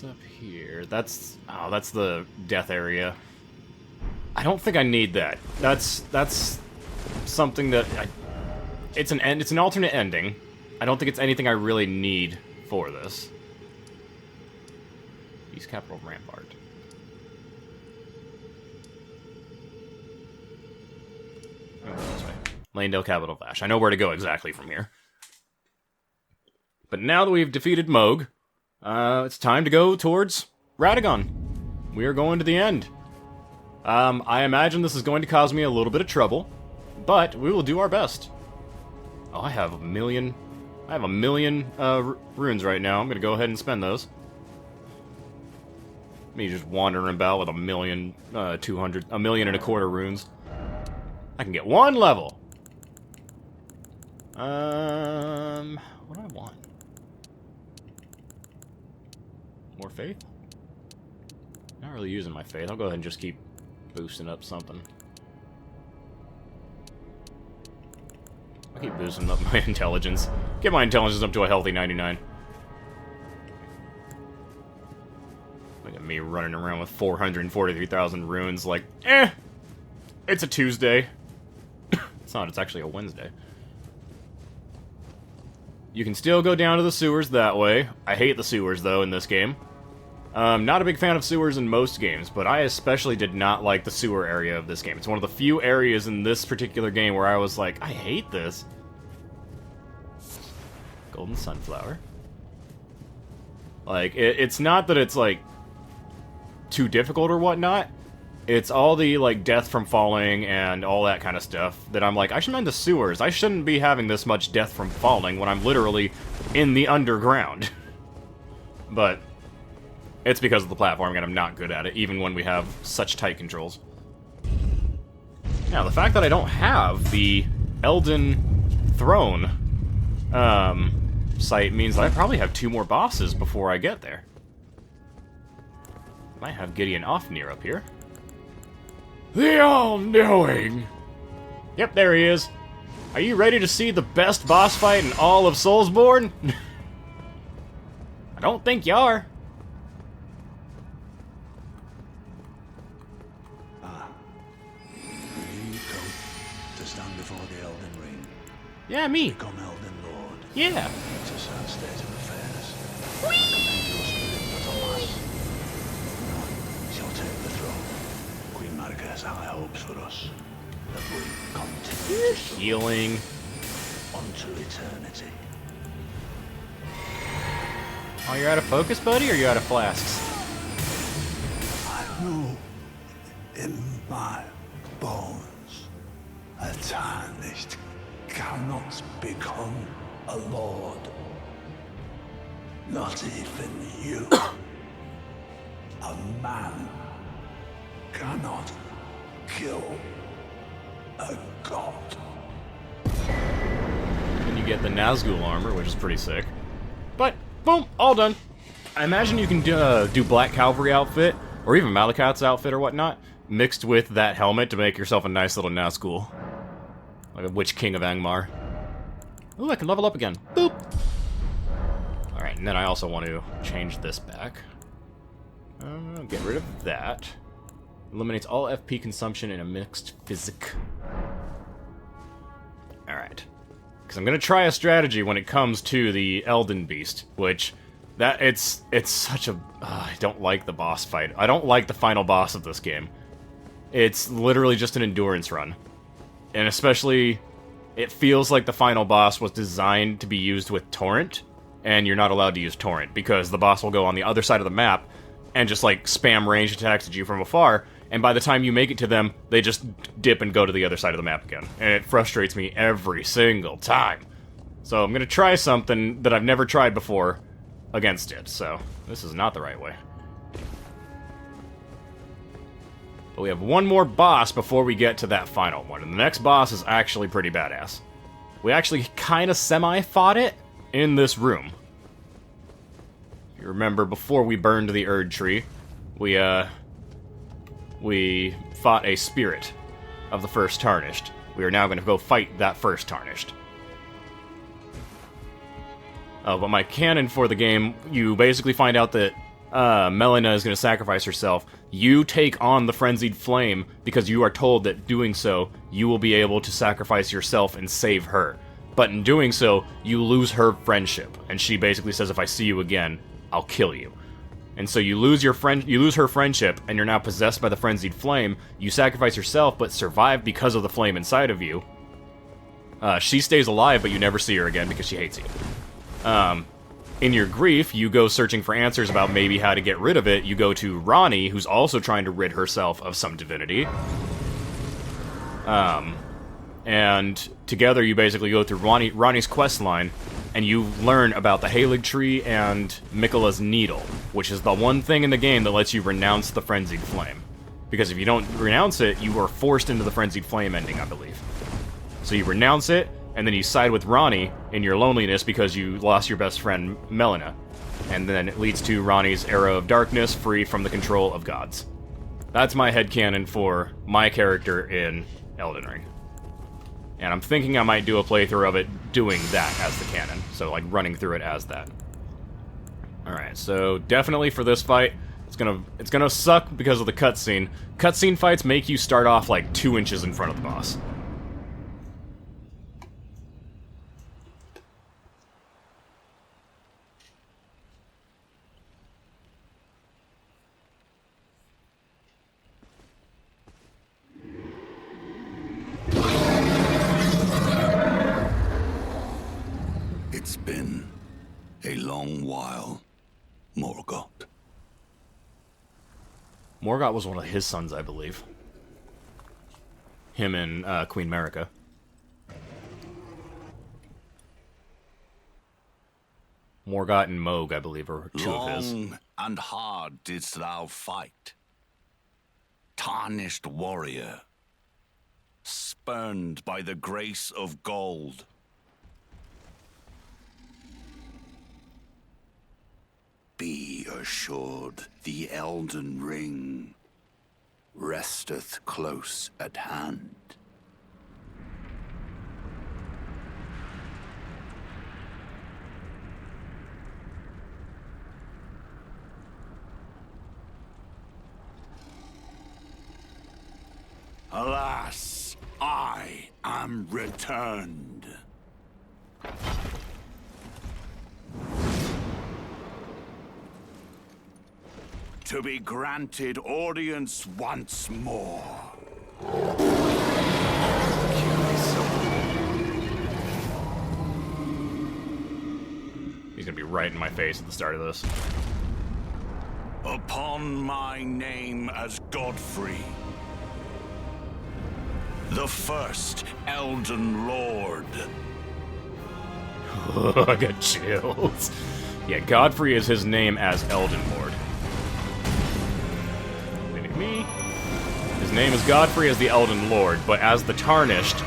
up here? That's... oh, that's the death area. I don't think I need that. That's something that... it's an alternate ending. I don't think it's anything I really need for this. East Capital Rampart. Oh, this way. Lanedale Capital Vash. I know where to go exactly from here. But now that we've defeated Moog, it's time to go towards Radagon. We are going to the end. I imagine this is going to cause me a little bit of trouble, but we will do our best. Oh, I have a million runes right now. I'm gonna go ahead and spend those. Me just wandering about with a million and a quarter runes. I can get one level. What do I want? More faith? Not really using my faith. I'll go ahead and just keep boosting up something. I keep boosting up my intelligence. Get my intelligence up to a healthy 99. Look at me running around with 443,000 runes like, it's a Tuesday. It's not, it's actually a Wednesday. You can still go down to the sewers that way. I hate the sewers, though, in this game. Not a big fan of sewers in most games, but I especially did not like the sewer area of this game. It's one of the few areas in this particular game where I was like, I hate this. Golden sunflower. Like, it's not that it's, like, too difficult or whatnot. It's all the, like, death from falling and all that kind of stuff that I'm like, I should mind the sewers. I shouldn't be having this much death from falling when I'm literally in the underground. But it's because of the platforming and I'm not good at it, even when we have such tight controls. Now, the fact that I don't have the Elden throne site means that I probably have 2 more bosses before I get there. Might have Gideon Ofnir up here. The All-Knowing! Yep, there he is. Are you ready to see the best boss fight in all of Soulsborne? I don't think you are. You come to stand before the Elden Ring. Yeah, me. Become Elden Lord. Yeah. It's a sad state of affairs. I commend your spirit, but alas, none shall take the throne. Queen Marika has high hopes for us, that we continue to serve Healing. unto eternity. Oh, you're out of focus, buddy, or you're out of flasks? I know in my bones a tarnished cannot become a lord. Not even you. A man cannot kill a god. And you get the Nazgul armor, which is pretty sick. But, boom, all done. I imagine you can do Black Cavalry outfit, or even Malekith's outfit or whatnot, mixed with that helmet to make yourself a nice little Nazgul. Like a Witch King of Angmar. Ooh, I can level up again. Boop! Alright, and then I also want to change this back. Get rid of that. Eliminates all FP consumption in a mixed physic. Alright. Because I'm going to try a strategy when it comes to the Elden Beast, which... it's such a... I don't like the boss fight. I don't like the final boss of this game. It's literally just an endurance run. And especially, it feels like the final boss was designed to be used with Torrent, and you're not allowed to use Torrent, because the boss will go on the other side of the map and just, like, spam ranged attacks at you from afar, and by the time you make it to them, they just dip and go to the other side of the map again. And it frustrates me every single time. So I'm gonna try something that I've never tried before against it, so this is not the right way. But we have one more boss before we get to that final one, and the next boss is actually pretty badass. We actually kind of semi-fought it in this room. If you remember, before we burned the Erd Tree, we fought a spirit of the first Tarnished. We are now going to go fight that first Tarnished. But my canon for the game, you basically find out that Melina is going to sacrifice herself. You take on the Frenzied Flame because you are told that doing so, you will be able to sacrifice yourself and save her. But in doing so, you lose her friendship, and she basically says, if I see you again, I'll kill you. And so you lose her friendship, and you're now possessed by the Frenzied Flame. You sacrifice yourself, but survive because of the flame inside of you. She stays alive, but you never see her again because she hates you. in your grief, you go searching for answers about maybe how to get rid of it. You go to Ronnie, who's also trying to rid herself of some divinity. And together you basically go through Ronnie's quest line, and you learn about the Halig Tree and Miquella's Needle, which is the one thing in the game that lets you renounce the Frenzied Flame. Because if you don't renounce it, you are forced into the Frenzied Flame ending, I believe. So you renounce it, and then you side with Ronnie in your loneliness because you lost your best friend, Melina. And then it leads to Ronnie's era of darkness, free from the control of gods. That's my headcanon for my character in Elden Ring. And I'm thinking I might do a playthrough of it doing that as the canon. So, like, running through it as that. Alright, so definitely for this fight, it's gonna suck because of the cutscene. Cutscene fights make you start off, like, 2 inches in front of the boss. It's been a long while, Morgoth. Morgoth was one of his sons, I believe. Him and Queen Marika. Morgoth and Moog, I believe, are two of his. Long and hard didst thou fight. Tarnished warrior, spurned by the grace of gold. Be assured the Elden Ring resteth close at hand. Alas, I am returned. To be granted audience once more. He's gonna be right in my face at the start of this. Upon my name as Godfrey, the first Elden Lord. I got chills. Yeah, Godfrey is his name as Elden Lord. Me. His name is Godfrey as the Elden Lord, but as the Tarnished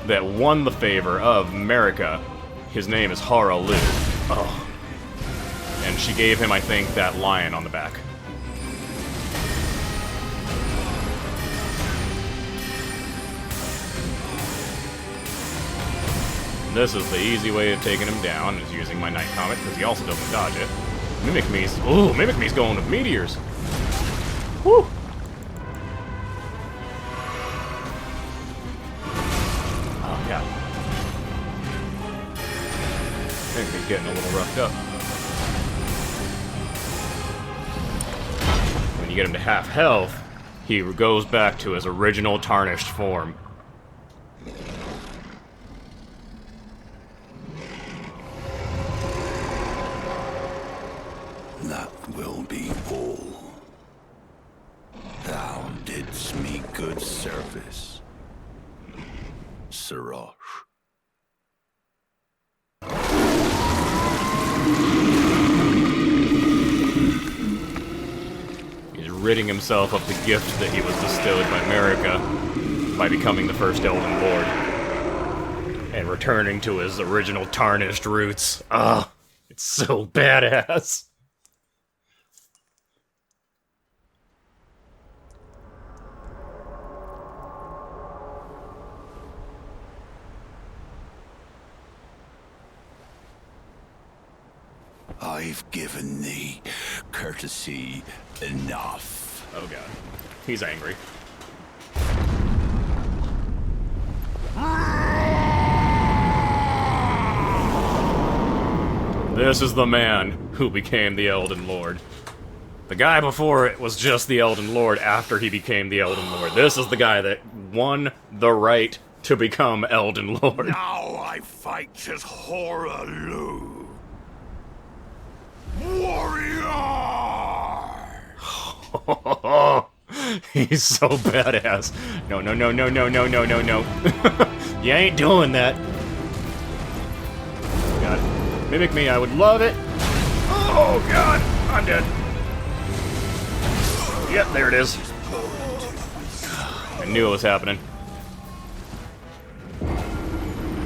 that won the favor of Marika, his name is Haralu. Oh. And she gave him, I think, that lion on the back. This is the easy way of taking him down, is using my Night Comet, because he also doesn't dodge it. Mimic Me's... Ooh, Mimic Me's going with meteors! Woo! Oh, yeah. I think he's getting a little roughed up. When you get him to half health, he goes back to his original Tarnished form. That will be all. Thou didst me good service, Sirosh. He's ridding himself of the gift that he was bestowed by Marika by becoming the first Elden Lord. And returning to his original Tarnished roots. Ah, it's so badass. I've given thee courtesy enough. Oh god. He's angry. This is the man who became the Elden Lord. The guy before it was just the Elden Lord after he became the Elden Lord. This is the guy that won the right to become Elden Lord. Now I fight as Horalu. He's so badass. No, no, no, no, no, no, no, no, no. You ain't doing that. God. Mimic me, I would love it. Oh, God. I'm dead. Yep, there it is. I knew it was happening.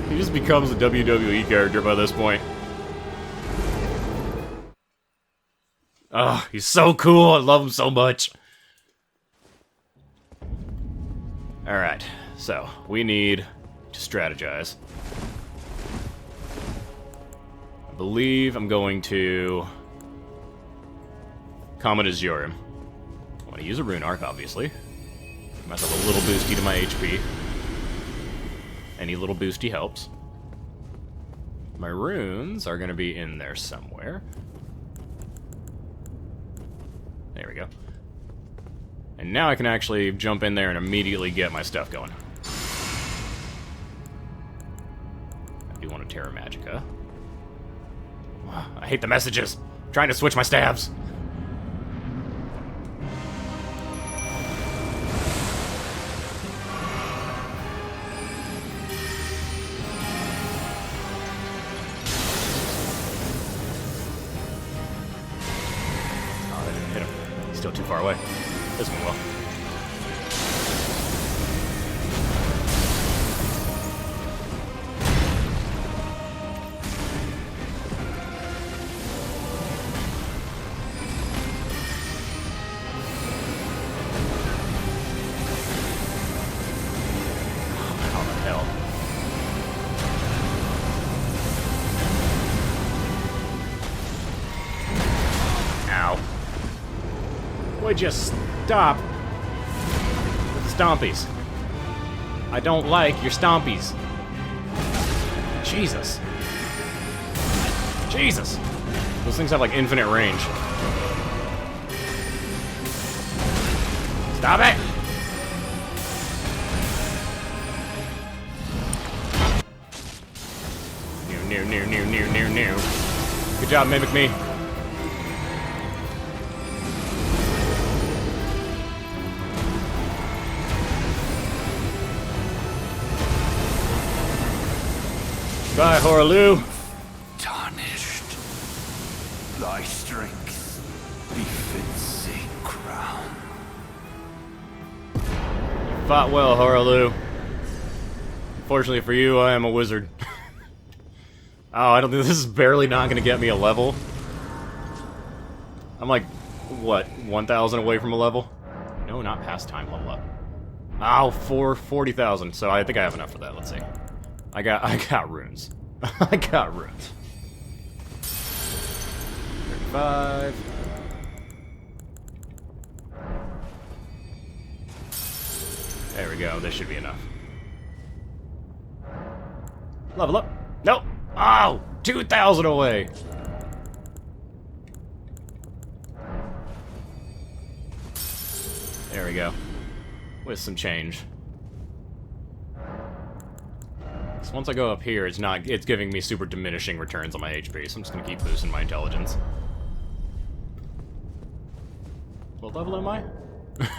He just becomes a WWE character by this point. Oh, he's so cool. I love him so much. Alright, so we need to strategize. I believe I'm going to Comet Azurim. I want to use a Rune Arc, obviously. Might have a little boosty to my HP. Any little boosty helps. My runes are going to be in there somewhere. There we go. And now I can actually jump in there and immediately get my stuff going. I do want a Terra Magica. I hate the messages. I'm trying to switch my stabs. Oh, that didn't hit him. He's still too far away. This one will. How the hell? Ow. Would you stop with the stompies? I don't like your stompies. Jesus. Jesus. Those things have like infinite range. Stop it! New. Good job, Mimic Me. Bye, Horaloo. Tarnished. Thy strength befits a crown. Fought well, Horaloo. Unfortunately for you, I am a wizard. Oh, I don't think this is barely not going to get me a level. I'm like, what, 1,000 away from a level? No, not past time level up. Oh, 40,000. So I think I have enough for that. Let's see. I got runes. I got runes. 35. There we go. This should be enough. Level up. Nope. Oh, 2,000 away. There we go. With some change. So once I go up here, it's giving me super diminishing returns on my HP, so I'm just gonna keep boosting my intelligence. What level am I?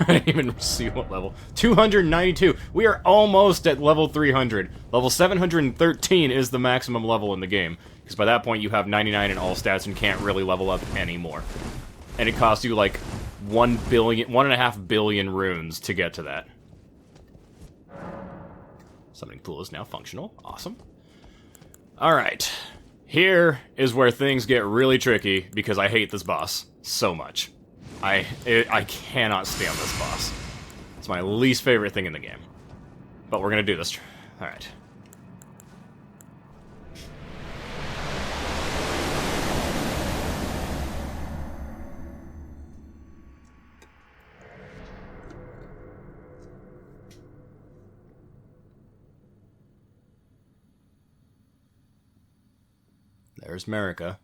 I didn't even see what level. 292! We are almost at level 300. Level 713 is the maximum level in the game, because by that point you have 99 in all stats and can't really level up anymore. And it costs you like 1.5 billion runes to get to that. Summoning pool is now functional. Awesome. Alright. Here is where things get really tricky, because I hate this boss so much. I cannot stand this boss. It's my least favorite thing in the game. But we're gonna do this. Alright. There's Marika.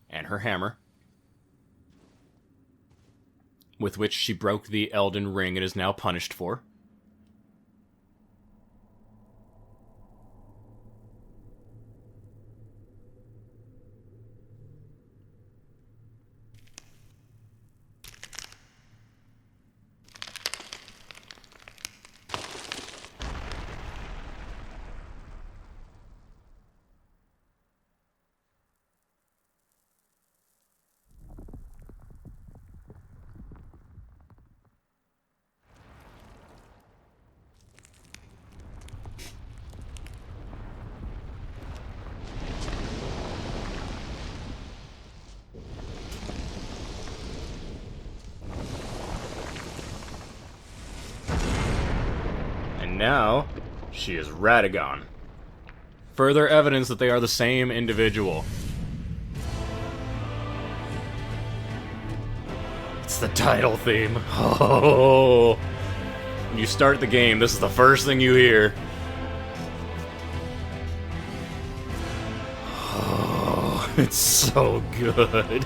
And her hammer. With which she broke the Elden ring and is now punished for. And now, she is Radagon. Further evidence that they are the same individual. It's the title theme. Oh, when you start the game, this is the first thing you hear. Oh, it's so good.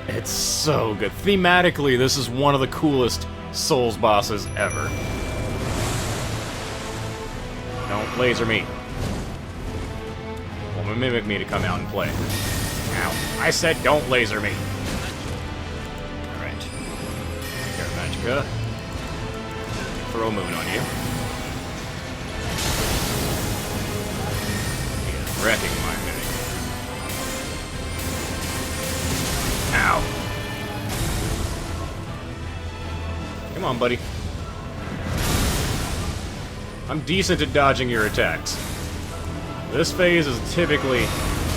It's so good. Thematically, this is one of the coolest Souls bosses ever. Don't laser me. Well, mimic me to come out and play. Ow. I said don't laser me. Alright. Here, Magicka. Throw a moon on you. He is wrecking my mimic. Ow. Come on, buddy. I'm decent at dodging your attacks. This phase is typically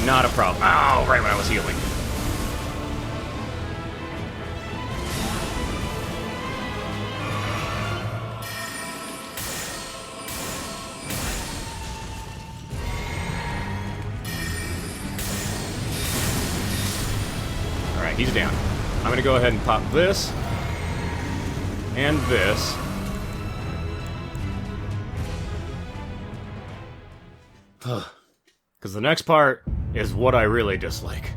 not a problem. Ow, right when I was healing. Alright, he's down. I'm gonna go ahead and pop this. And this. Because the next part is what I really dislike.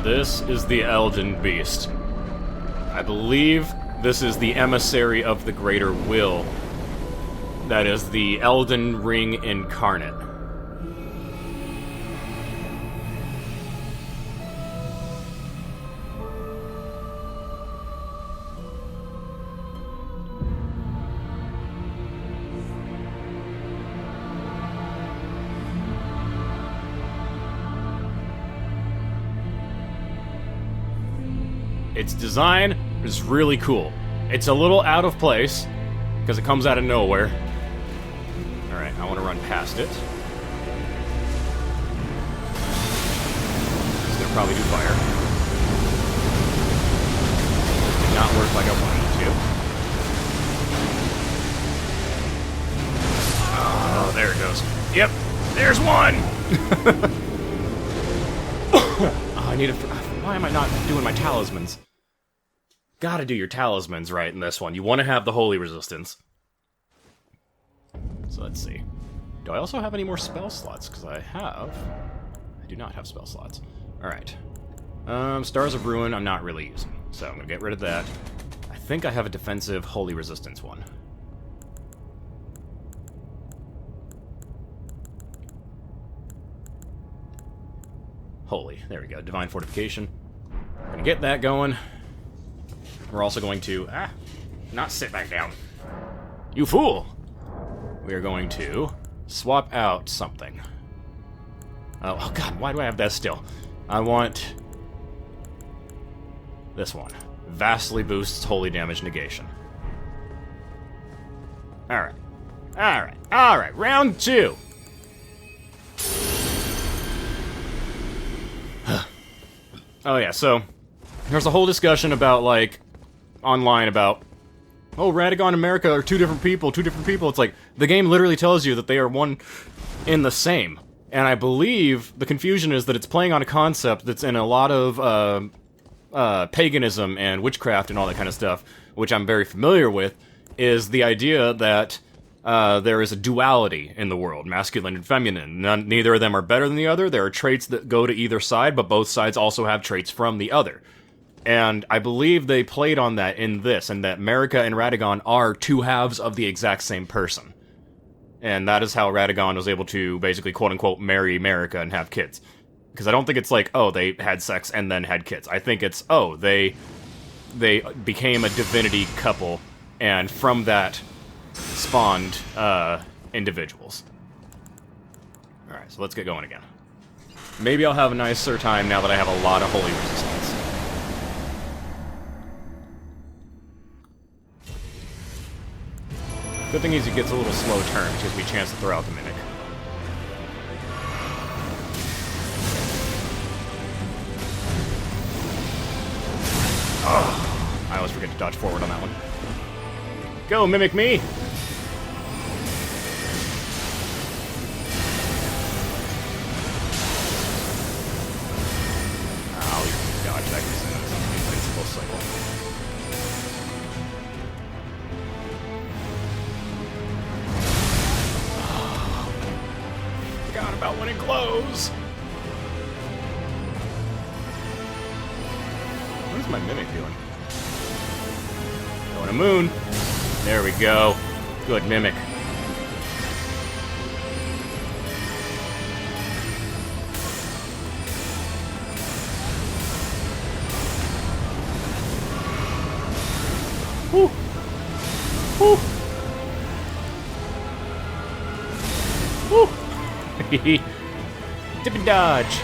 This is the Elden Beast. I believe this is the emissary of the Greater Will. That is the Elden Ring incarnate. Its design is really cool. It's a little out of place, because it comes out of nowhere. Alright, I want to run past it. It's gonna probably do fire. Did not work like I wanted it to. Oh, there it goes. Yep, there's one! Oh, I need a... Why am I not doing my talismans? Gotta do your talismans right in this one. You want to have the holy resistance. So let's see. Do I also have any more spell slots? Because I do not have spell slots. Alright. Stars of Ruin I'm not really using. So I'm going to get rid of that. I think I have a defensive holy resistance one. Holy. There we go. Divine Fortification. Gonna get that going. We're also going to... not sit back down. You fool! We are going to swap out something. Oh god, why do I have that still? I want... this one. Vastly boosts holy damage negation. Alright. Alright. Alright. Round 2! Oh yeah, so there's a whole discussion about, like, online about, oh, Radagon and America are two different people. It's like, the game literally tells you that they are one in the same. And I believe the confusion is that it's playing on a concept that's in a lot of paganism and witchcraft and all that kind of stuff, which I'm very familiar with, is the idea that there is a duality in the world, masculine and feminine. Neither of them are better than the other. There are traits that go to either side, but both sides also have traits from the other. And I believe they played on that in this, and that Marika and Radagon are two halves of the exact same person. And that is how Radagon was able to basically, quote-unquote, marry Marika and have kids. Because I don't think it's like, oh, they had sex and then had kids. I think it's, oh, they became a divinity couple, and from that spawned individuals. Alright, so let's get going again. Maybe I'll have a nicer time now that I have a lot of holy resistance. Good thing is he gets a little slow turn, which gives me a chance to throw out the Mimic. Oh, I always forget to dodge forward on that one. Go, Mimic me! Oh, you dodge that because it's an invincible cycle. Forgot about when it glows! What is my Mimic doing? Going to moon. There we go. Good Mimic. Woo! Woo! Woo! Dip and dodge.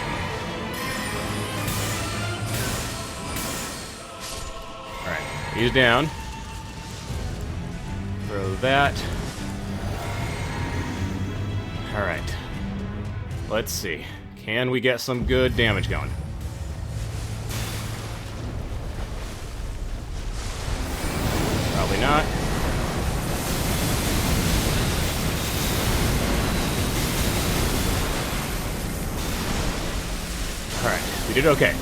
Alright, he's down. Throw that. Alright. Let's see. Can we get some good damage going? Probably not. Alright, we did okay.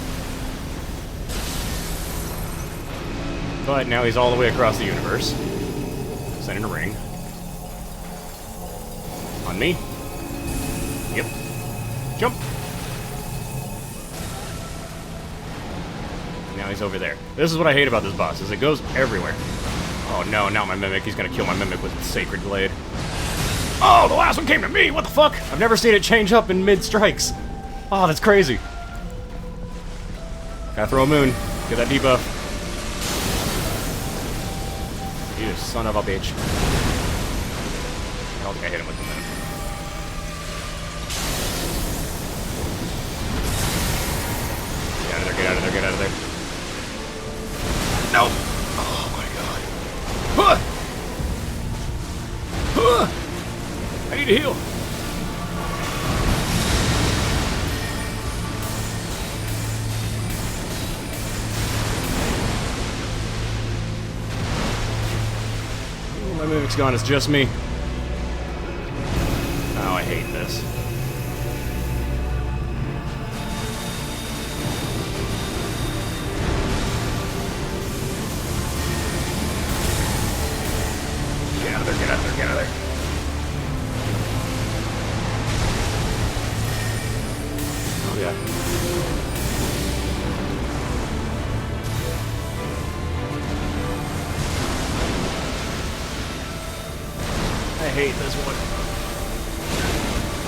But now he's all the way across the universe. Sending a ring. On me. Yep. Jump! Now he's over there. This is what I hate about this boss, is it goes everywhere. Oh no, not my Mimic. He's gonna kill my Mimic with its Sacred Blade. Oh, the last one came to me! What the fuck? I've never seen it change up in mid-strikes. Oh, that's crazy. Gotta throw a moon. Get that debuff. You son of a bitch. I don't think I hit him with the moon. Get out of there, get out of there, get out of there. No! Oh my god. Huh! Huh! I need to heal. My Mimic's gone, it's just me. Oh, I hate this. Get out of there, get out of there, get out of there. Oh, yeah. I hate this one.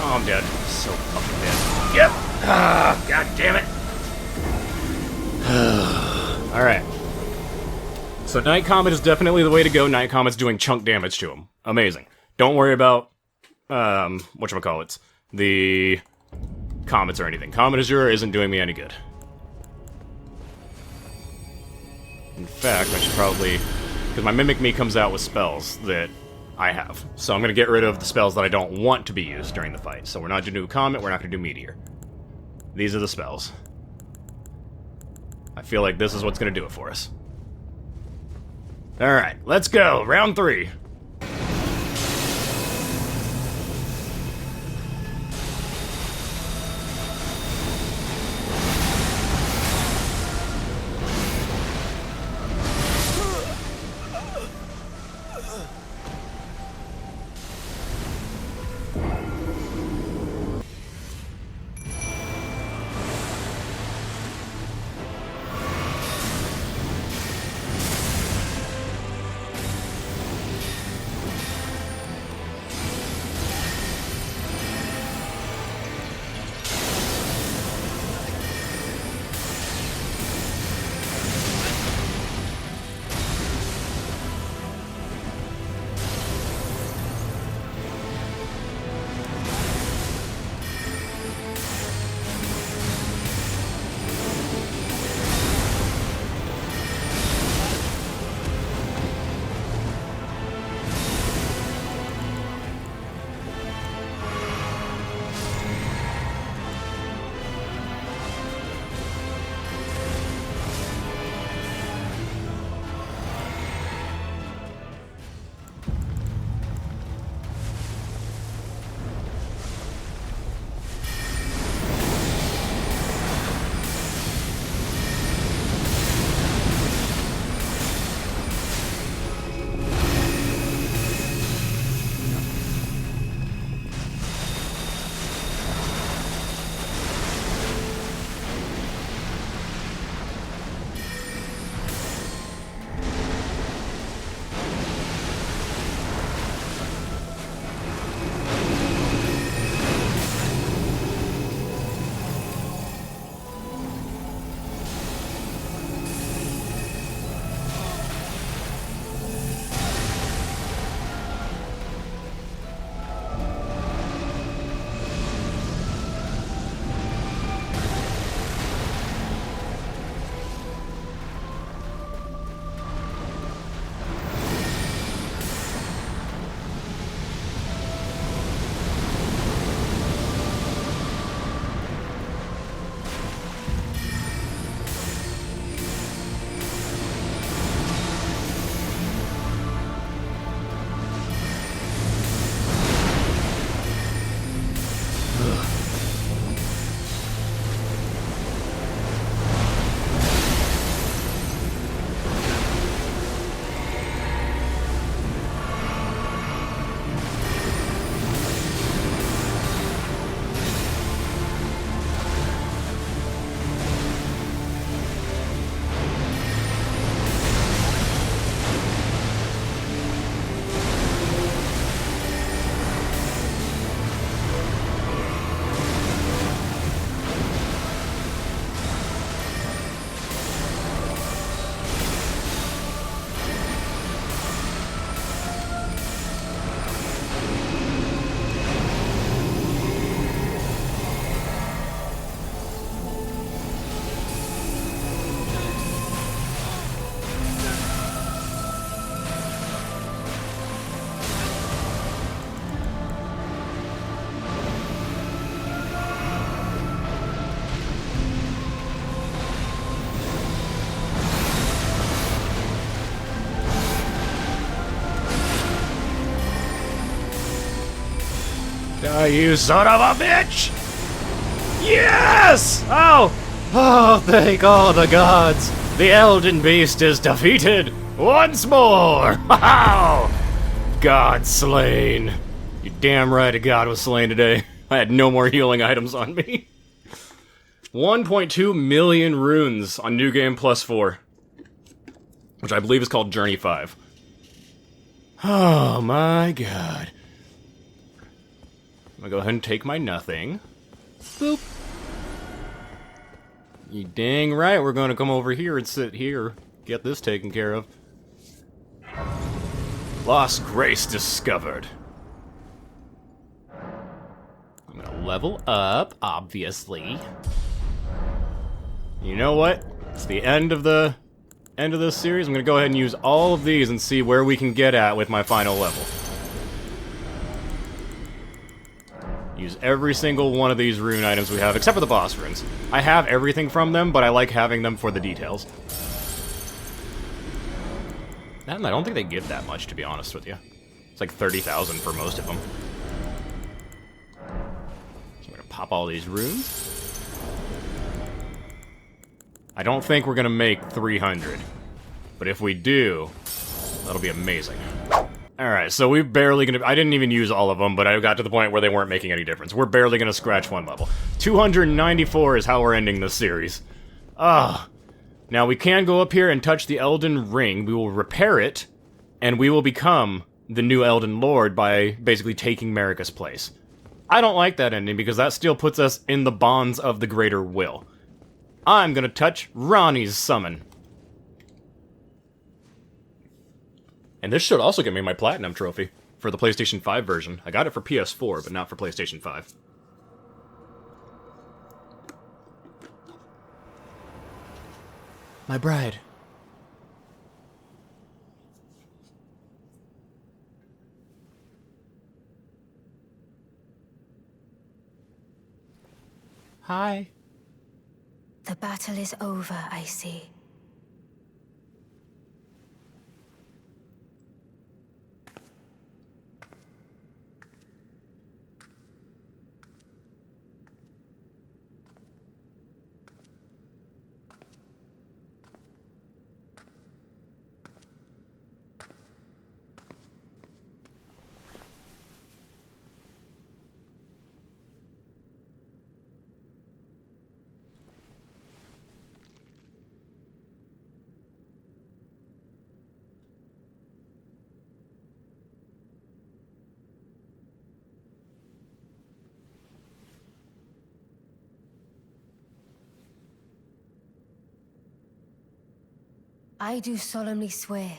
Oh, I'm dead. So fucking dead. Yep! Ah, god damn it. Alright. So Night Comet is definitely the way to go. Night Comet's doing chunk damage to him. Amazing. Don't worry about, whatchamacallits, the comets or anything. Comet Azure isn't doing me any good. In fact, I should probably... Because my Mimic Me comes out with spells that I have. So I'm going to get rid of the spells that I don't want to be used during the fight. So we're not going to do Comet, we're not going to do Meteor. These are the spells. I feel like this is what's going to do it for us. Alright, let's go! Round 3. You son of a bitch! Yes! Oh! Oh, thank all the gods! The Elden Beast is defeated once more! Wow! God slain. You damn right a god was slain today. I had no more healing items on me. 1.2 million runes on New Game Plus 4. Which I believe is called Journey 5. Oh my god. I'm gonna go ahead and take my nothing. Boop. You dang right, we're gonna come over here and sit here. Get this taken care of. Lost Grace discovered. I'm gonna level up, obviously. You know what? It's the end of this series. I'm gonna go ahead and use all of these and see where we can get at with my final level. Use every single one of these rune items we have, except for the boss runes. I have everything from them, but I like having them for the details. And I don't think they give that much, to be honest with you. It's like 30,000 for most of them. So I'm gonna pop all these runes. I don't think we're gonna make 300. But if we do, that'll be amazing. Alright, so we're barely gonna... I didn't even use all of them, but I got to the point where they weren't making any difference. We're barely gonna scratch one level. 294 is how we're ending this series. Ah. Now, we can go up here and touch the Elden Ring. We will repair it, and we will become the new Elden Lord by basically taking Marika's place. I don't like that ending, because that still puts us in the bonds of the Greater Will. I'm gonna touch Ronnie's summon. And this should also get me my Platinum trophy for the PlayStation 5 version. I got it for PS4, but not for PlayStation 5. My bride. Hi. The battle is over, I see. I do solemnly swear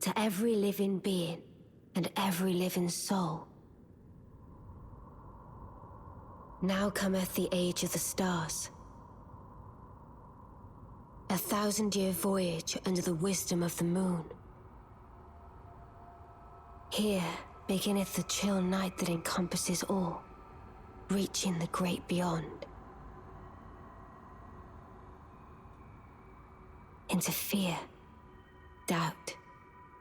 to every living being and every living soul. Now cometh the age of the stars. 1,000-year voyage under the wisdom of the moon. Here beginneth the chill night that encompasses all, reaching the great beyond. Into fear, doubt,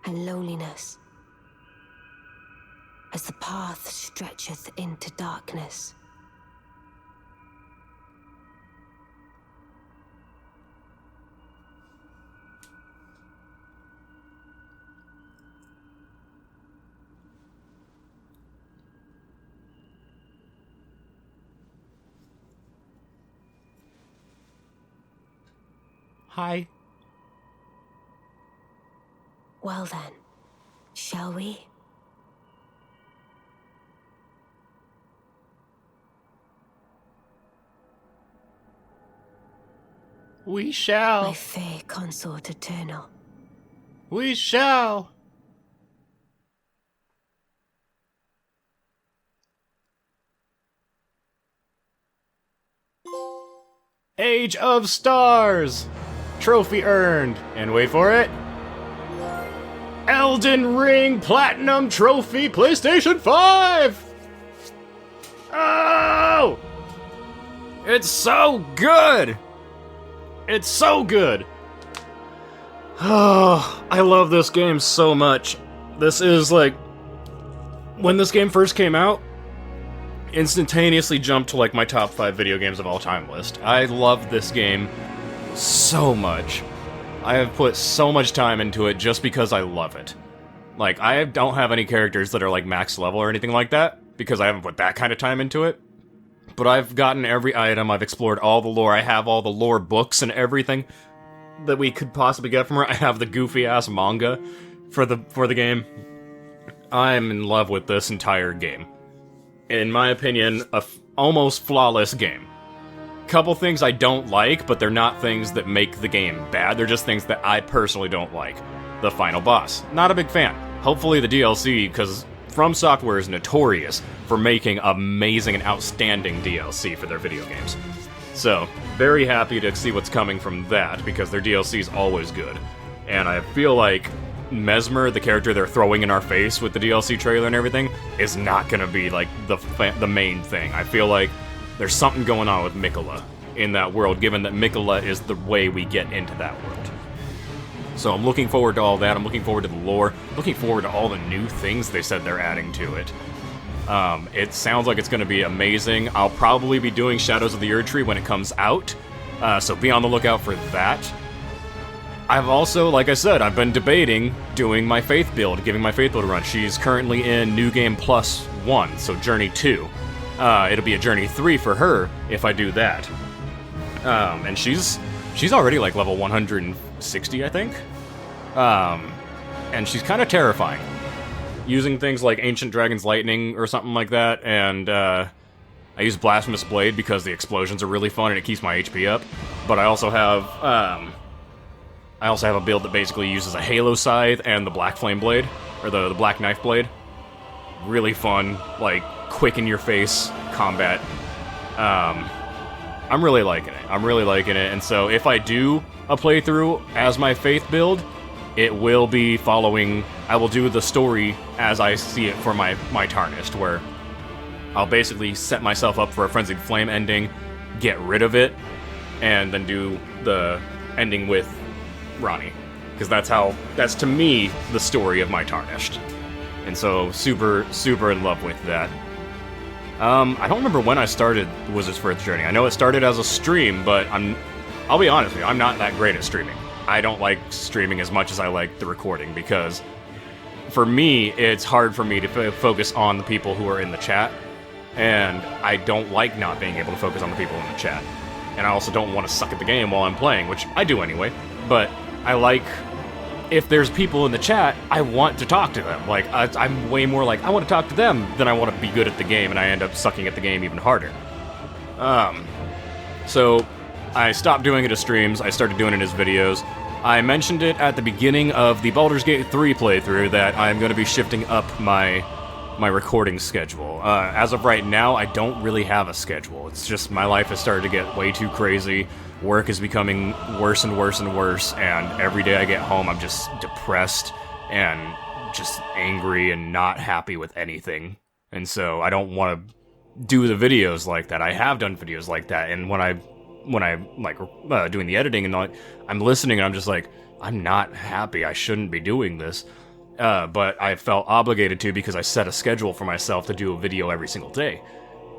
and loneliness, as the path stretcheth into darkness. Hi. Well then, shall we? We shall. My fair consort eternal. We shall. Age of Stars! Trophy earned. And wait for it. Elden Ring Platinum Trophy PlayStation 5! Oh! It's so good! It's so good! Oh, I love this game so much. This is like when this game first came out, instantaneously jumped to like my top 5 video games of all time list. I love this game so much. I have put so much time into it just because I love it. Like, I don't have any characters that are like max level or anything like that, because I haven't put that kind of time into it. But I've gotten every item, I've explored all the lore, I have all the lore books and everything that we could possibly get from her. I have the goofy-ass manga for the game. I'm in love with this entire game. In my opinion, almost flawless game. Couple things I don't like, but they're not things that make the game bad, they're just things that I personally don't like. The final boss. Not a big fan. Hopefully the DLC, because From Software is notorious for making amazing and outstanding DLC for their video games. So, very happy to see what's coming from that, because their DLC is always good. And I feel like Mesmer, the character they're throwing in our face with the DLC trailer and everything, is not gonna be like the main thing. I feel like there's something going on with Mikola in that world, given that Mikola is the way we get into that world. So I'm looking forward to all that. I'm looking forward to the lore. Looking forward to all the new things they said they're adding to it. It sounds like it's going to be amazing. I'll probably be doing Shadows of the Erdtree when it comes out, so be on the lookout for that. I've also, like I said, I've been debating doing my Faith build, giving my Faith build a run. She's currently in New Game Plus 1, so Journey 2. It'll be a Journey 3 for her if I do that. And she's already like level 160, I think. And she's kind of terrifying. Using things like Ancient Dragon's Lightning or something like that, and I use Blasphemous Blade because the explosions are really fun and it keeps my HP up. But I also have a build that basically uses a Halo Scythe and the Black Flame Blade, or the Black Knife Blade. Really fun, like, quick in your face combat. I'm really liking it. And so if I do a playthrough as my Faith build, it will be following, I will do the story as I see it for my Tarnished, where I'll basically set myself up for a Frenzied Flame ending, get rid of it, and then do the ending with Ronnie. Because that's to me the story of my Tarnished. And so super, super in love with that. I don't remember when I started Wizard's First Journey. I know it started as a stream, but I'll be honest with you, I'm not that great at streaming. I don't like streaming as much as I like the recording, because for me, it's hard for me to focus on the people who are in the chat, and I don't like not being able to focus on the people in the chat. And I also don't want to suck at the game while I'm playing, which I do anyway, but I like, if there's people in the chat, I want to talk to them. Like, I'm way more like, I want to talk to them than I want to be good at the game, and I end up sucking at the game even harder. So I stopped doing it as streams, I started doing it as videos. I mentioned it at the beginning of the Baldur's Gate 3 playthrough that I'm going to be shifting up my recording schedule. As of right now, I don't really have a schedule. It's just my life has started to get way too crazy. Work is becoming worse and worse and worse, and every day I get home, I'm just depressed and just angry and not happy with anything. And so I don't want to do the videos like that. I have done videos like that, and when I like doing the editing and all, I'm listening and I'm just like, I'm not happy. I shouldn't be doing this. But I felt obligated to, because I set a schedule for myself to do a video every single day,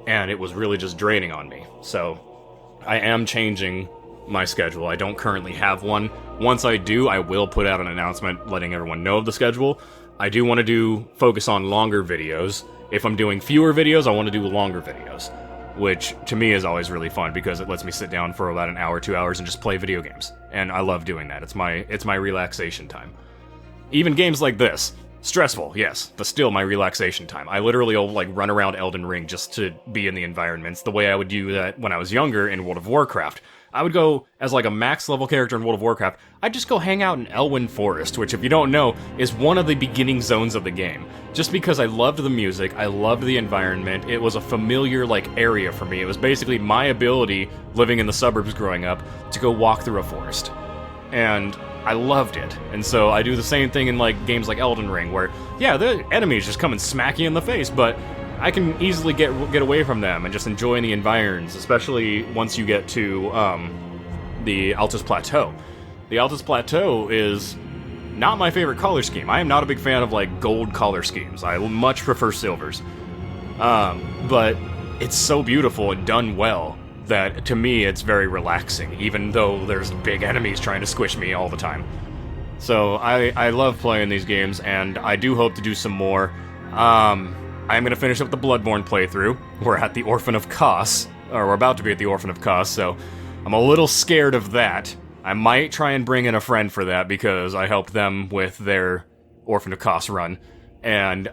and it was really just draining on me. So I am changing my schedule. I don't currently have one. Once I do, I will put out an announcement letting everyone know of the schedule. I do want to focus on longer videos. If I'm doing fewer videos, I want to do longer videos, which to me is always really fun because it lets me sit down for about an hour, 2 hours, and just play video games. And I love doing that. It's my relaxation time. Even games like this, stressful, yes, but still my relaxation time. I literally will like run around Elden Ring just to be in the environments the way I would do that when I was younger in World of Warcraft. I would go as like a max level character in World of Warcraft. I'd just go hang out in Elwyn Forest, which if you don't know, is one of the beginning zones of the game. Just because I loved the music, I loved the environment, it was a familiar like area for me. It was basically my ability, living in the suburbs growing up, to go walk through a forest. And I loved it. And so I do the same thing in like games like Elden Ring, where yeah, the enemies just come and smack you in the face, but I can easily get away from them and just enjoy the environs, especially once you get to the Altus Plateau. The Altus Plateau is not my favorite color scheme. I am not a big fan of, like, gold color schemes. I much prefer silvers. But it's so beautiful and done well that, to me, it's very relaxing, even though there's big enemies trying to squish me all the time. So, I love playing these games, and I do hope to do some more. I'm gonna finish up the Bloodborne playthrough. We're at the Orphan of Kos, or we're about to be at the Orphan of Kos, so I'm a little scared of that. I might try and bring in a friend for that, because I helped them with their Orphan of Kos run. And,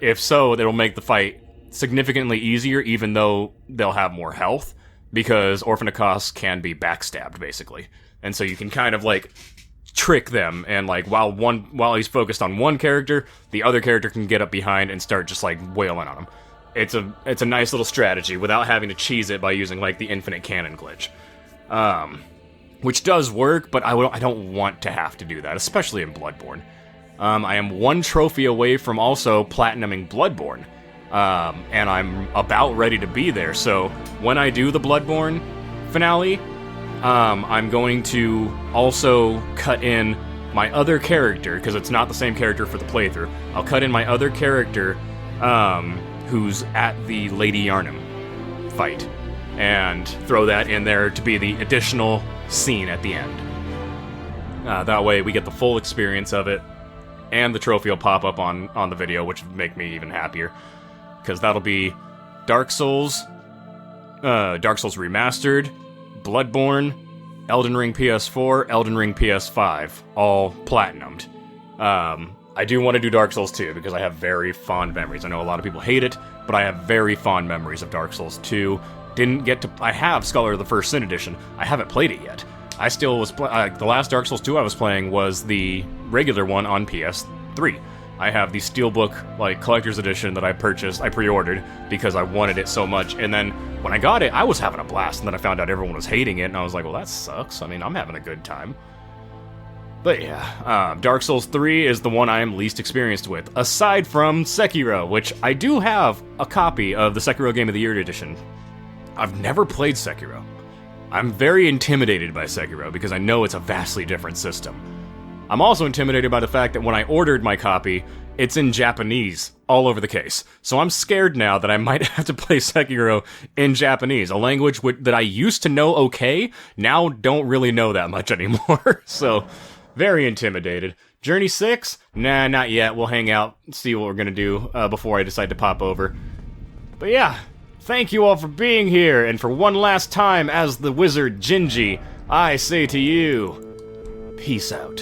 if so, it'll make the fight significantly easier, even though they'll have more health, because Orphan of Kos can be backstabbed, basically. And so you can kind of, like, trick them, and, like, while he's focused on one character, the other character can get up behind and start just, like, wailing on him. It's a nice little strategy without having to cheese it by using, like, the infinite cannon glitch. Which does work, but I don't want to have to do that, especially in Bloodborne. I am one trophy away from also platinuming Bloodborne. And I'm about ready to be there, so when I do the Bloodborne finale, I'm going to also cut in my other character, because it's not the same character for the playthrough. I'll cut in my other character, who's at the Lady Yarnum fight, and throw that in there to be the additional scene at the end. That way we get the full experience of it, and the trophy will pop up on the video, which would make me even happier. Because that'll be Dark Souls Remastered, Bloodborne, Elden Ring PS4, Elden Ring PS5, all platinumed. I do want to do Dark Souls 2, because I have very fond memories. I know a lot of people hate it, but I have very fond memories of Dark Souls 2. I have Scholar of the First Sin Edition. I haven't played it yet. I still was, the last Dark Souls 2 I was playing was the regular one on PS3. I have the Steelbook, like, collector's edition that I pre-ordered, because I wanted it so much, and then when I got it, I was having a blast, and then I found out everyone was hating it, and I was like, well, that sucks. I mean, I'm having a good time. But yeah, Dark Souls 3 is the one I am least experienced with, aside from Sekiro, which I do have a copy of the Sekiro Game of the Year edition. I've never played Sekiro. I'm very intimidated by Sekiro, because I know it's a vastly different system. I'm also intimidated by the fact that when I ordered my copy, it's in Japanese all over the case. So I'm scared now that I might have to play Sekiro in Japanese, a language that I used to know okay, now don't really know that much anymore. So, very intimidated. Journey 6? Nah, not yet. We'll hang out, see what we're gonna do before I decide to pop over. But yeah, thank you all for being here, and for one last time as the wizard Gingy, I say to you, peace out.